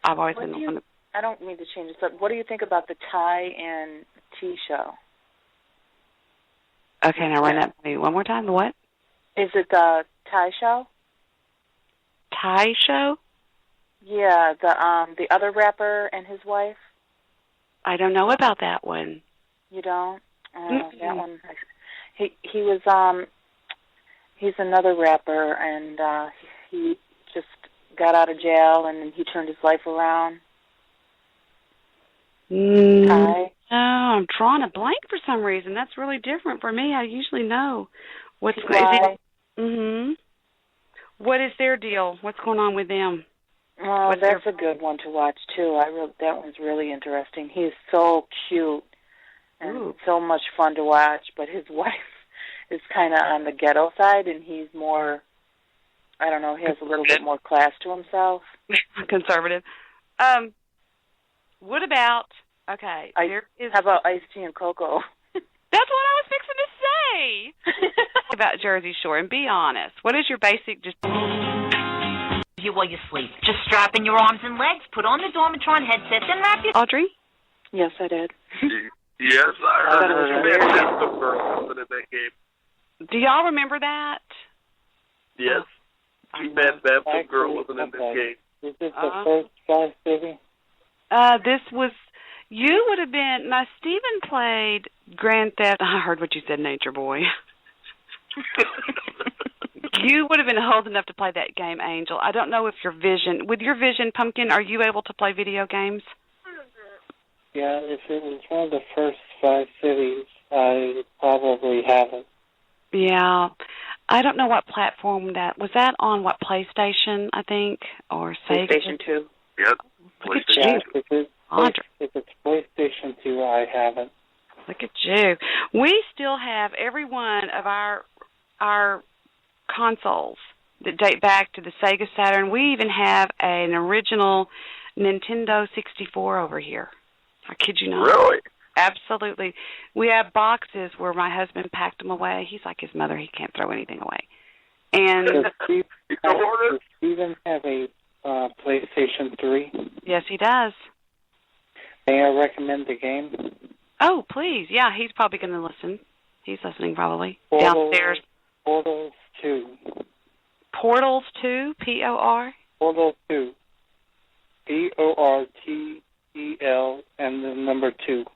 I've always been the one that... I don't mean to change this, but what do you think about the Ty and T show? Okay, now run that by me one more time. The what? Is it the Ty show? Ty show? Yeah, the other rapper and his wife. I don't know about that one. You don't? That one. He was he's another rapper, and he just got out of jail and he turned his life around. No, I'm drawing a blank for some reason. That's really different for me. I usually know what's going on. Mm-hmm. What is their deal? What's going on with them? Oh, that's a good one to watch too. That one's really interesting. He's so cute and so much fun to watch, but his wife is kind of on the ghetto side, and he's more, I don't know, he has a little bit more class to himself. Conservative. What about, okay, how about iced tea and cocoa? That's what I was fixing to say. About Jersey Shore, and be honest. What is your basic, just... You while you sleep. Just strap in your arms and legs, put on the Dormitron headset, then wrap your... Audrey? Yes, I did. Yes, I heard the girl wasn't in that game. Do y'all remember that? Yes. That girl wasn't in this game. Is this the first Sky City? This was, you would have been, now Stephen played Grand Theft, I heard what you said, Nature Boy. You would have been old enough to play that game, Angel. I don't know if with your vision, Pumpkin, are you able to play video games? Yeah, if it was one of the first 5 cities, I probably haven't. Yeah. I don't know what platform was that on, what, PlayStation, I think, or Sega? PlayStation 2. Yep. Yeah, if it's PlayStation 2, I haven't. Look at you. We still have every one of our consoles that date back to the Sega Saturn. We even have an original Nintendo 64 over here. I kid you not. Really? Absolutely. We have boxes where my husband packed them away. He's like his mother. He can't throw anything away. And Does Steven have a PlayStation 3? Yes, he does. May I recommend the game? Oh, please. Yeah, he's probably going to listen. He's listening probably. Downstairs. Portals 2. Portals 2? P-O-R? Portal 2. P-O-R-T-E-L and the number 2.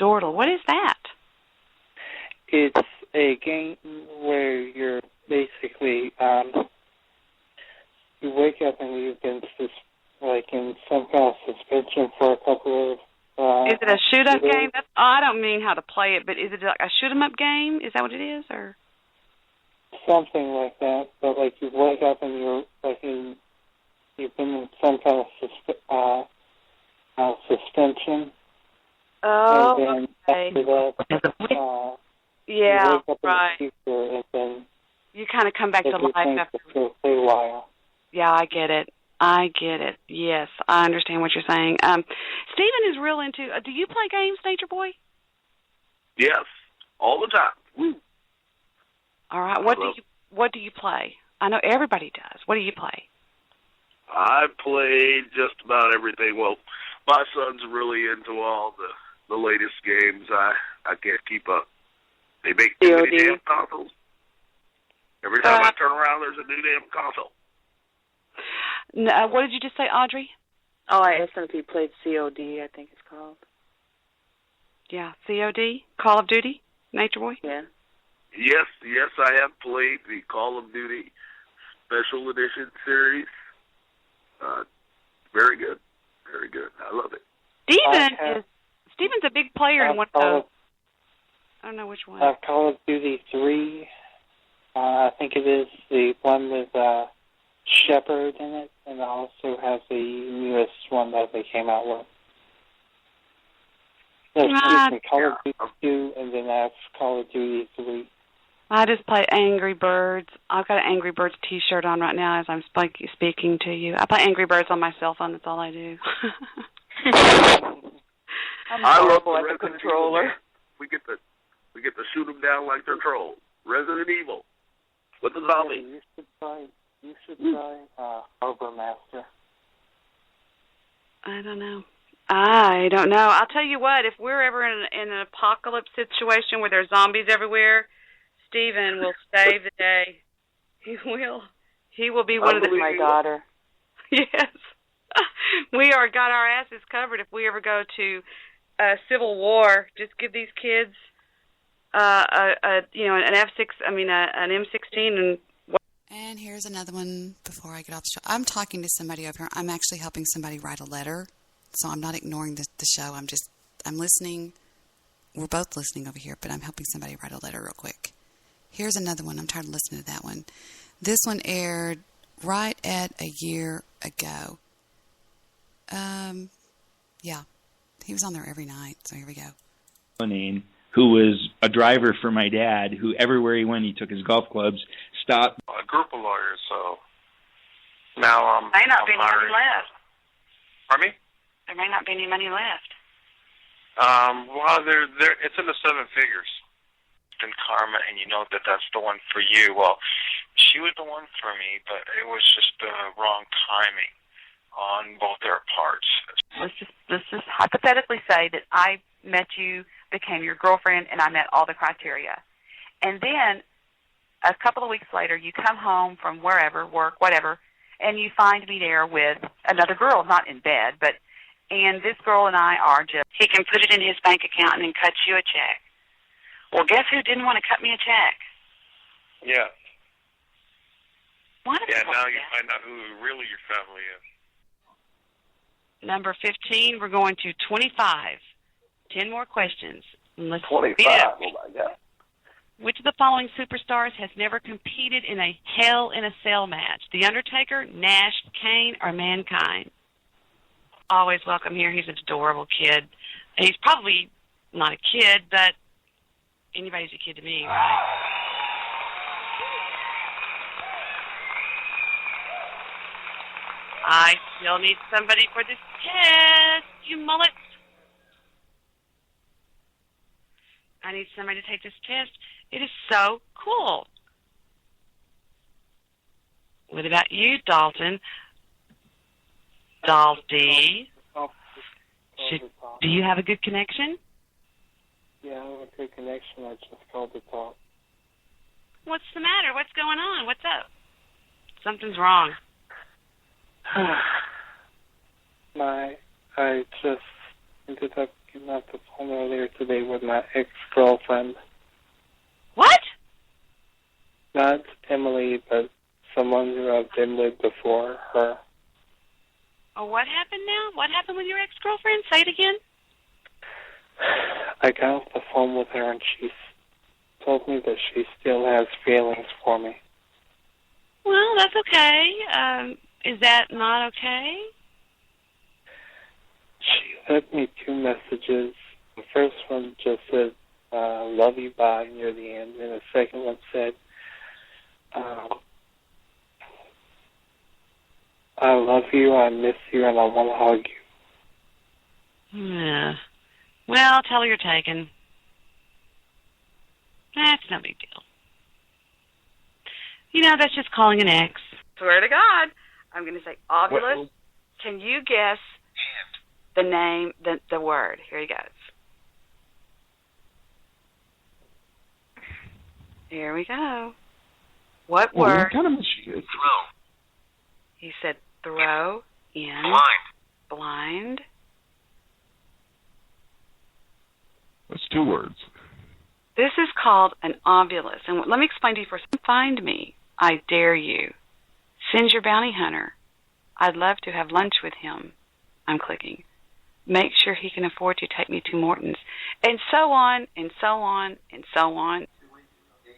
Dortle. What is that? It's a game where you're basically, you wake up and you've been in some kind of suspension for a couple of is it a shoot-up game? I don't mean how to play it, but is it like a shoot-em-up game? Is that what it is, or something like that? But you wake up and you're you've been in some kind of suspension. Oh, and then after that, yeah, you wake up right. in the future and then you kind of come back to life after. For a while. Yeah, I get it. Yes, I understand what you're saying. Stephen is real into. Do you play games, Nature Boy? Yes, all the time. Woo. All right. What do you play? I know everybody does. What do you play? I played just about everything. Well, my son's really into all the latest games. I can't keep up. They make too many damn consoles. Every time I turn around, there's a new damn console. No, what did you just say, Audrey? Oh, I asked him if he played COD, I think it's called. Yeah, COD? Call of Duty? Nature Boy? Yeah. Yes, I have played the Call of Duty Special Edition series. Very good. Very good. I love it. Stephen's a big player in one of those. I don't know which one. Call of Duty 3. I think it is the one with Shepard in it, and it also has the newest one that they came out with. No, excuse me, Call of Duty 2, and then that's Call of Duty 3. I just play Angry Birds. I've got an Angry Birds T-shirt on right now as I'm speaking to you. I play Angry Birds on my cell phone. That's all I do. I love the controller. We get to shoot them down like they're trolls. Resident Evil with the zombies. You should try Harbor Master. I don't know. I'll tell you what. If we're ever in an apocalypse situation where there's zombies everywhere, Stephen will save the day. He will. He will be one of my daughter. Yes. We got our asses covered if we ever go to civil war. Just give these kids an M16 And here's another one before I get off the show. I'm talking to somebody over here. I'm actually helping somebody write a letter, so I'm not ignoring the show. I'm listening. We're both listening over here, but I'm helping somebody write a letter real quick. Here's another one. I'm tired of listening to that one. This one aired right at a year ago. Yeah. He was on there every night, so here we go. Who was a driver for my dad, who everywhere he went, he took his golf clubs, stopped. A group of lawyers, so now may not be any money left. Pardon me? There may not be any money left. Well, it's in the 7 figures. In karma, and you know that that's the one for you. Well, she was the one for me, but it was just the wrong timing on both their parts. Let's just hypothetically say that I met you, became your girlfriend, and I met all the criteria. And then a couple of weeks later, you come home from wherever, work, whatever, and you find me there with another girl, not in bed, and this girl and I are just, he can put it in his bank account and then cut you a check. Well, guess who didn't want to cut me a check? Yeah. What Yeah, now you find out who really your family is. Number 15, we're going to 25. 10 more questions. Let's 25, speed it up. oh my God. Which of the following superstars has never competed in a Hell in a Cell match? The Undertaker, Nash, Kane, or Mankind? Always welcome here. He's an adorable kid. He's probably not a kid, but anybody's a kid to me, right? I still need somebody for this test, you mullets. I need somebody to take this test. It is so cool. What about you, Dalton? Dalty? Do you have a good connection? Yeah, I have a good connection. I just called to talk. What's the matter? What's going on? What's up? Something's wrong. I just ended up getting off the phone earlier today with my ex-girlfriend. What? Not Emily, but someone who I've been with before her. Oh, what happened now? What happened with your ex-girlfriend? Say it again. I got off the phone with her and she told me that she still has feelings for me. Well, that's okay. Is that not okay? She sent me 2 messages. The first one just said, love you, bye, near the end. And the second one said, I love you, I miss you, and I want to hug you. Yeah. Well, tell her you're taken. That's no big deal. You know, that's just calling an ex. Swear to God. I'm going to say ovulus. Can you guess the name, the word? Here he goes. Here we go. What word? What kind of machine? Throw. He said throw in. Blind. That's 2 words. This is called an ovulus. And let me explain to you first. Find me. I dare you. Send your bounty hunter. I'd love to have lunch with him. I'm clicking. Make sure he can afford to take me to Morton's. And so on, and so on, and so on.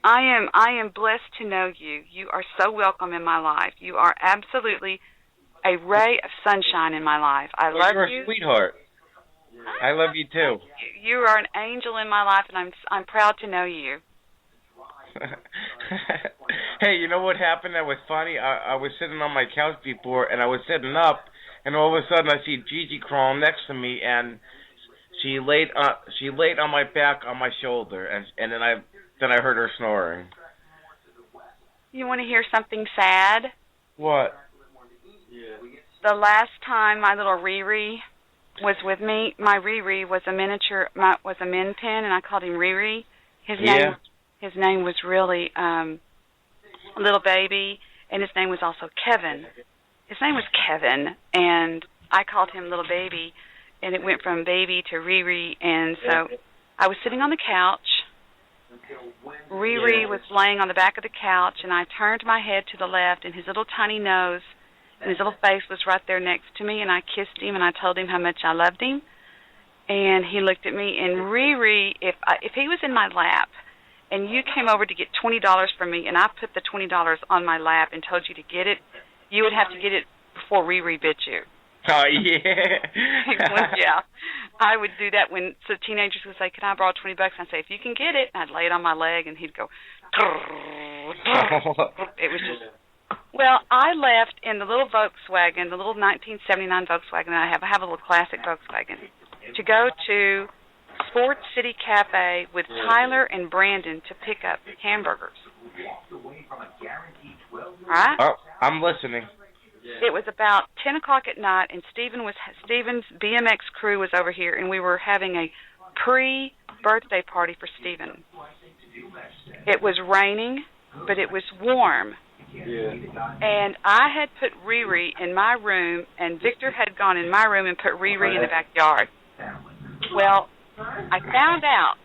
I am blessed to know you. You are so welcome in my life. You are absolutely a ray of sunshine in my life. I love you're you. a sweetheart. I love you too. You are an angel in my life, and I'm proud to know you. Hey, you know what happened that was funny? I was sitting on my couch before, and I was sitting up, and all of a sudden I see Gigi crawling next to me, and she laid on my back on my shoulder, and then I heard her snoring. You want to hear something sad? What? The last time my little Riri was with me, my Riri was a miniature, was a min pin, and I called him Riri. His name was really Little Baby, and his name was also Kevin. His name was Kevin, and I called him Little Baby, and it went from Baby to Riri, and so I was sitting on the couch. Riri was laying on the back of the couch, and I turned my head to the left, and his little tiny nose and his little face was right there next to me, and I kissed him, and I told him how much I loved him, and he looked at me, and Riri, if he was in my lap, and you came over to get $20 from me, and I put the $20 on my lap and told you to get it, you would have to get it before Riri bit you. Oh, yeah. Yeah. I would do that when teenagers would say, can I borrow $20? And I'd say, if you can get it, and I'd lay it on my leg, and he'd go, it was just, well, I left in the little Volkswagen, the little 1979 Volkswagen that I have. I have a little classic Volkswagen, to go to Sports City Cafe with Tyler and Brandon to pick up hamburgers. All right? Oh, I'm listening. It was about 10 o'clock at night, and Steven's BMX crew was over here, and we were having a pre-birthday party for Steven. It was raining, but it was warm, And I had put Riri in my room, and Victor had gone in my room and put Riri in the backyard. Well, I found out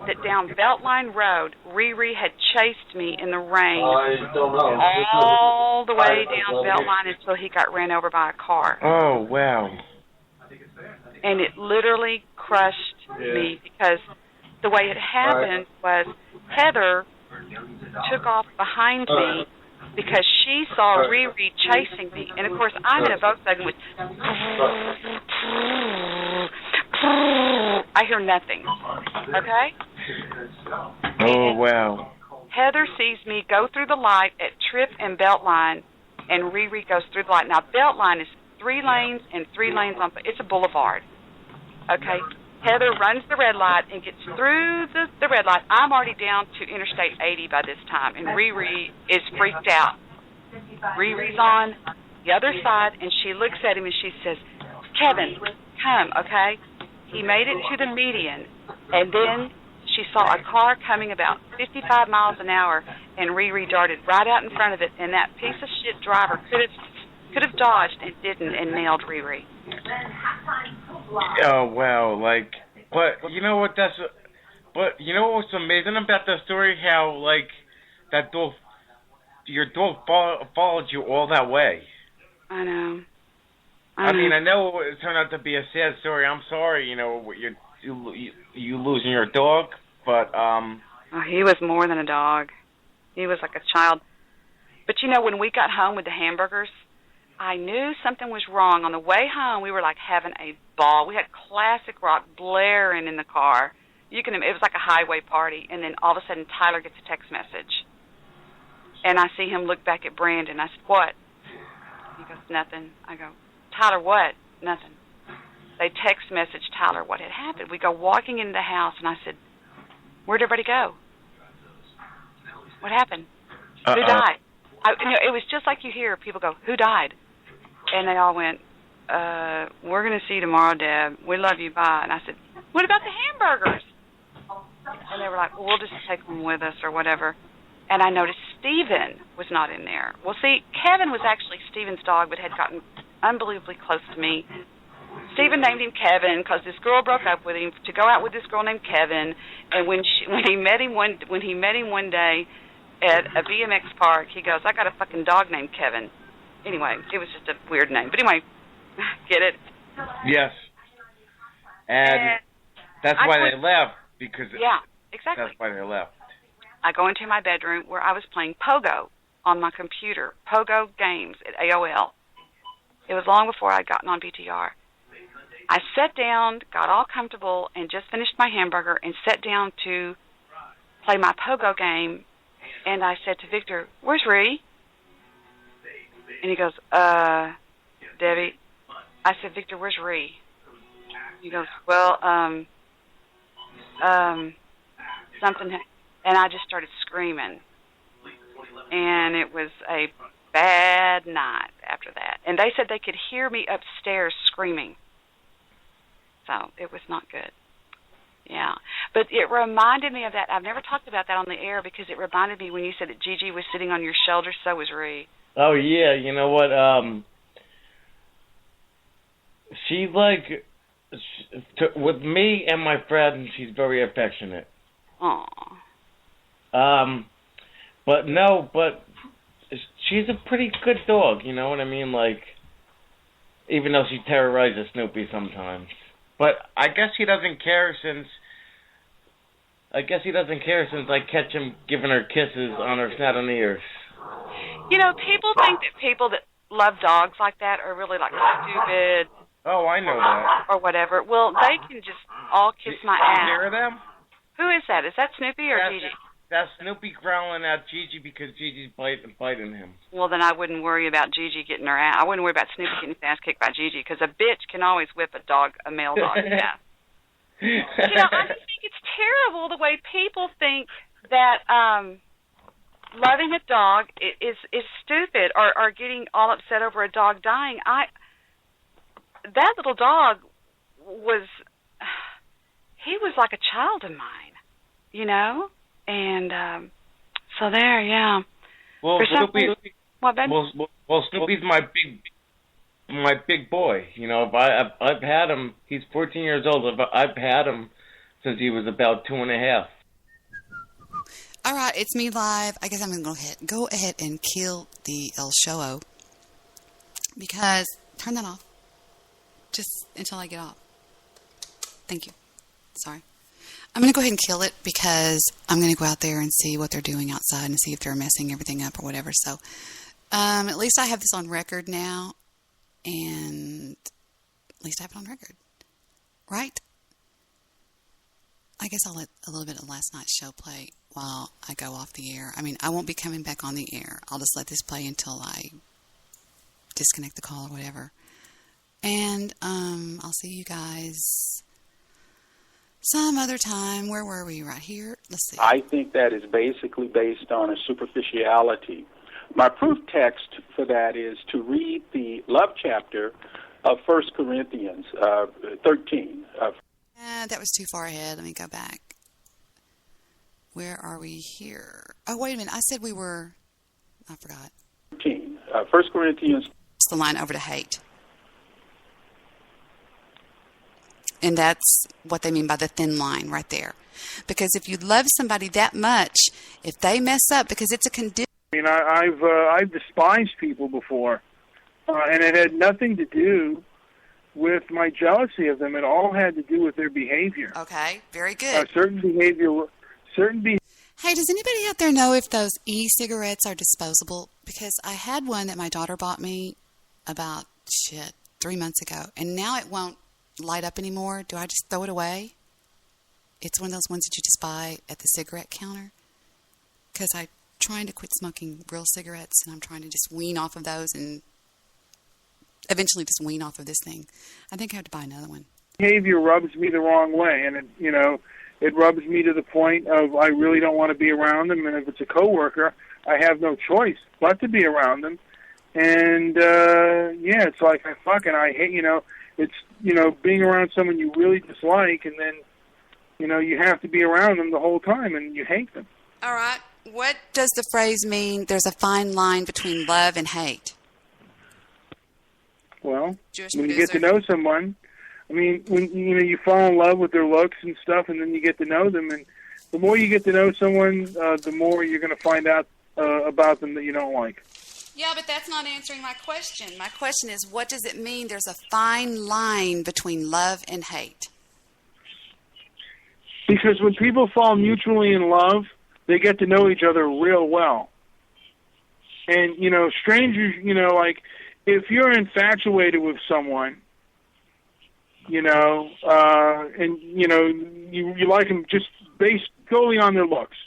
that down Beltline Road, Riri had chased me in the rain all the way down Beltline until he got ran over by a car. Oh, wow. And it literally crushed me because the way it happened was Heather took off behind me because she saw Riri chasing me. And, of course, I'm in a Volkswagen with... I hear nothing. Okay? Oh, wow. Heather sees me go through the light at Trip and Beltline, and Riri goes through the light. Now, Beltline is 3 lanes and 3 lanes on... It's a boulevard. Okay? Heather runs the red light and gets through the red light. I'm already down to Interstate 80 by this time, and Riri is freaked out. Riri's on the other side, and she looks at him and she says, Kevin, come, okay? He made it to the median, and then she saw a car coming about 55 miles an hour, and Riri darted right out in front of it, and that piece of shit driver could have dodged and didn't and nailed Riri. Oh, wow, like, but you know what, but you know what's amazing about the story, how, like, that dog, your dog followed you all that way. I know. I mean, I know it turned out to be a sad story. I'm sorry, you know, you losing your dog, but, Oh, he was more than a dog. He was like a child. But, you know, when we got home with the hamburgers, I knew something was wrong. On the way home, we were like having a ball. We had classic rock blaring in the car. It was like a highway party. And then all of a sudden, Tyler gets a text message. And I see him look back at Brandon. I said, what? He goes, nothing. I go, Tyler, what? Nothing. They text message Tyler what had happened. We go walking into the house, and I said, where'd everybody go? What happened? Who died? It was just like you hear people go, who died? And they all went, we're going to see you tomorrow, Deb. We love you, bye. And I said, what about the hamburgers? And they were like, well, we'll just take them with us or whatever. And I noticed Steven was not in there. Well, see, Kevin was actually Steven's dog, but had gotten unbelievably close to me. Steven named him Kevin because this girl broke up with him to go out with this girl named Kevin. And when he met him one day at a BMX park, he goes, I got a fucking dog named Kevin. Anyway, it was just a weird name. But anyway, get it? Yes. And that's why they left, because... Yeah, exactly. That's why they left. I go into my bedroom where I was playing Pogo on my computer, Pogo games at AOL. It was long before I'd gotten on BTR. I sat down, got all comfortable, and just finished my hamburger and sat down to play my Pogo game. And I said to Victor, where's Ree? And he goes, Debbie. I said, Victor, where's Ree? He goes, well, something. And I just started screaming. And it was a bad night after that. And they said they could hear me upstairs screaming. So it was not good. Yeah. But it reminded me of that. I've never talked about that on the air because it reminded me when you said that Gigi was sitting on your shoulder, so was Ree. Oh, yeah. You know what? She, like, with me and my friend, she's very affectionate. Aw. But she's a pretty good dog, you know what I mean? Like, even though she terrorizes Snoopy sometimes. But I guess he doesn't care since I catch him giving her kisses on her snout and ears. You know, people think that people that love dogs like that are really, like, stupid. Oh, I know that. Or whatever. Well, they can just all kiss my ass. You hear them? Who is that? Is that Snoopy or Gigi? That's Snoopy growling at Gigi because Gigi's biting him. Well, then I wouldn't worry about Gigi getting her ass. I wouldn't worry about Snoopy getting his ass kicked by Gigi because a bitch can always whip a male dog's ass. You know, I just think it's terrible the way people think that loving a dog is stupid or getting all upset over a dog dying. That little dog was like a child of mine, you know? And so there, yeah. Well, What, baby? Well, Snoopy's my big boy. You know, I've had him. He's 14 years old. I've had him since he was about 2.5. All right, it's me live. I guess I'm going to go ahead and kill the El Show because turn that off just until I get off. Thank you. Sorry. I'm going to go ahead and kill it because I'm going to go out there and see what they're doing outside and see if they're messing everything up or whatever. So at least I have this on record now, and at least I have it on record. Right? I guess I'll let a little bit of last night's show play while I go off the air. I mean, I won't be coming back on the air. I'll just let this play until I disconnect the call or whatever. And I'll see you guys some other time. Where were we? Right here? Let's see. I think that is basically based on a superficiality. My proof text for that is to read the love chapter of 1 Corinthians 13. That was too far ahead. Let me go back. Where are we here? Oh, wait a minute. I said we were... I forgot. 13. 1 Corinthians... It's the line over to hate. And that's what they mean by the thin line right there. Because if you love somebody that much, if they mess up, because it's a condition... I mean, I've despised people before, and it had nothing to do with my jealousy of them. It all had to do with their behavior. Okay, very good. Certain behavior. Hey, does anybody out there know if those e-cigarettes are disposable? Because I had one that my daughter bought me about 3 months ago, and now it won't light up anymore. Do I just throw it away? It's one of those ones that you just buy at the cigarette counter. Because I'm trying to quit smoking real cigarettes, and I'm trying to just wean off of those and eventually just wean off of this thing. I think I have to buy another one. Behavior rubs me the wrong way, and it rubs me to the point of I really don't want to be around them. And if it's a coworker, I have no choice but to be around them. And it's like I hate. It's being around someone you really dislike, and then you have to be around them the whole time, and you hate them. All right. What does the phrase mean? There's a fine line between love and hate. Well, when you get to know someone, I mean, when you fall in love with their looks and stuff, and then you get to know them, and the more you get to know someone, the more you're going to find out about them that you don't like. Yeah, but that's not answering my question. My question is, what does it mean there's a fine line between love and hate? Because when people fall mutually in love, they get to know each other real well. And, strangers, like, if you're infatuated with someone, and, you like them just based solely on their looks.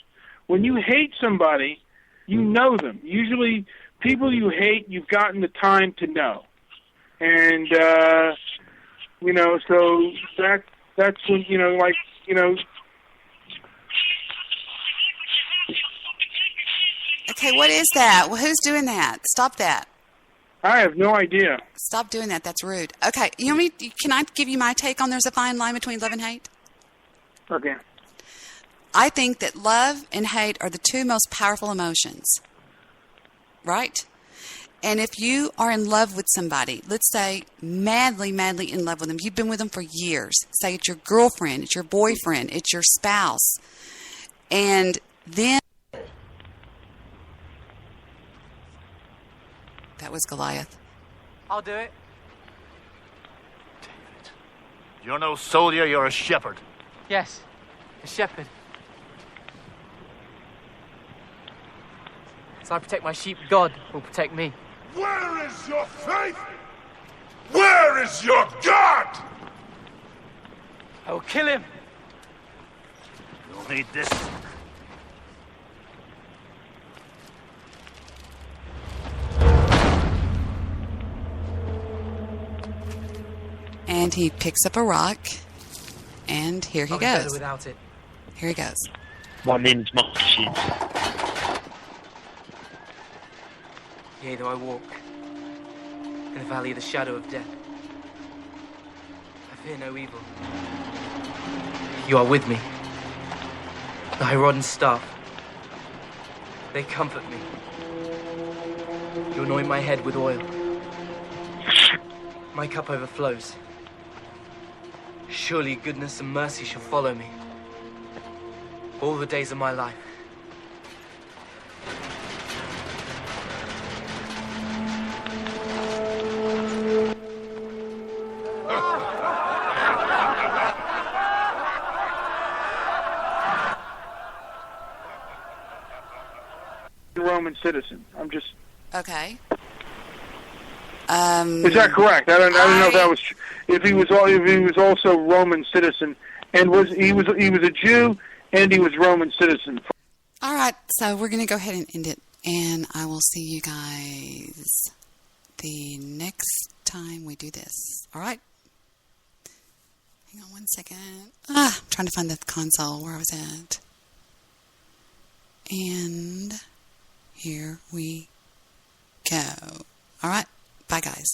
When you hate somebody, you know them. Usually, people you hate, you've gotten the time to know. And, so that's when, Okay, what is that? Well, who's doing that? Stop that. I have no idea. Stop doing that. That's rude. Okay, can I give you my take on there's a fine line between love and hate? Okay. I think that love and hate are the two most powerful emotions. Right? And if you are in love with somebody, let's say madly, madly in love with them, you've been with them for years. Say it's your girlfriend, it's your boyfriend, it's your spouse. And then... That was Goliath. I'll do it. David, you're no soldier, you're a shepherd. Yes, a shepherd. So I protect my sheep, God will protect me. Where is your faith? Where is your God? I will kill him. You'll need this. And he picks up a rock, and here he I'll be better goes. Without it. Here he goes. My name's Machine. Yea, though I walk in the valley of the shadow of death, I fear no evil. You are with me. Thy rod and staff, they comfort me. You anoint my head with oil. My cup overflows. Surely goodness and mercy shall follow me all the days of my life. Roman citizen. I'm just. Okay. Is that correct? I don't know if that was if he was also Roman citizen and he was a Jew and he was Roman citizen. All right, so we're going to go ahead and end it, and I will see you guys the next time we do this. All right? Hang on one second. I'm trying to find the console where I was at. And here we go. All right, bye, guys.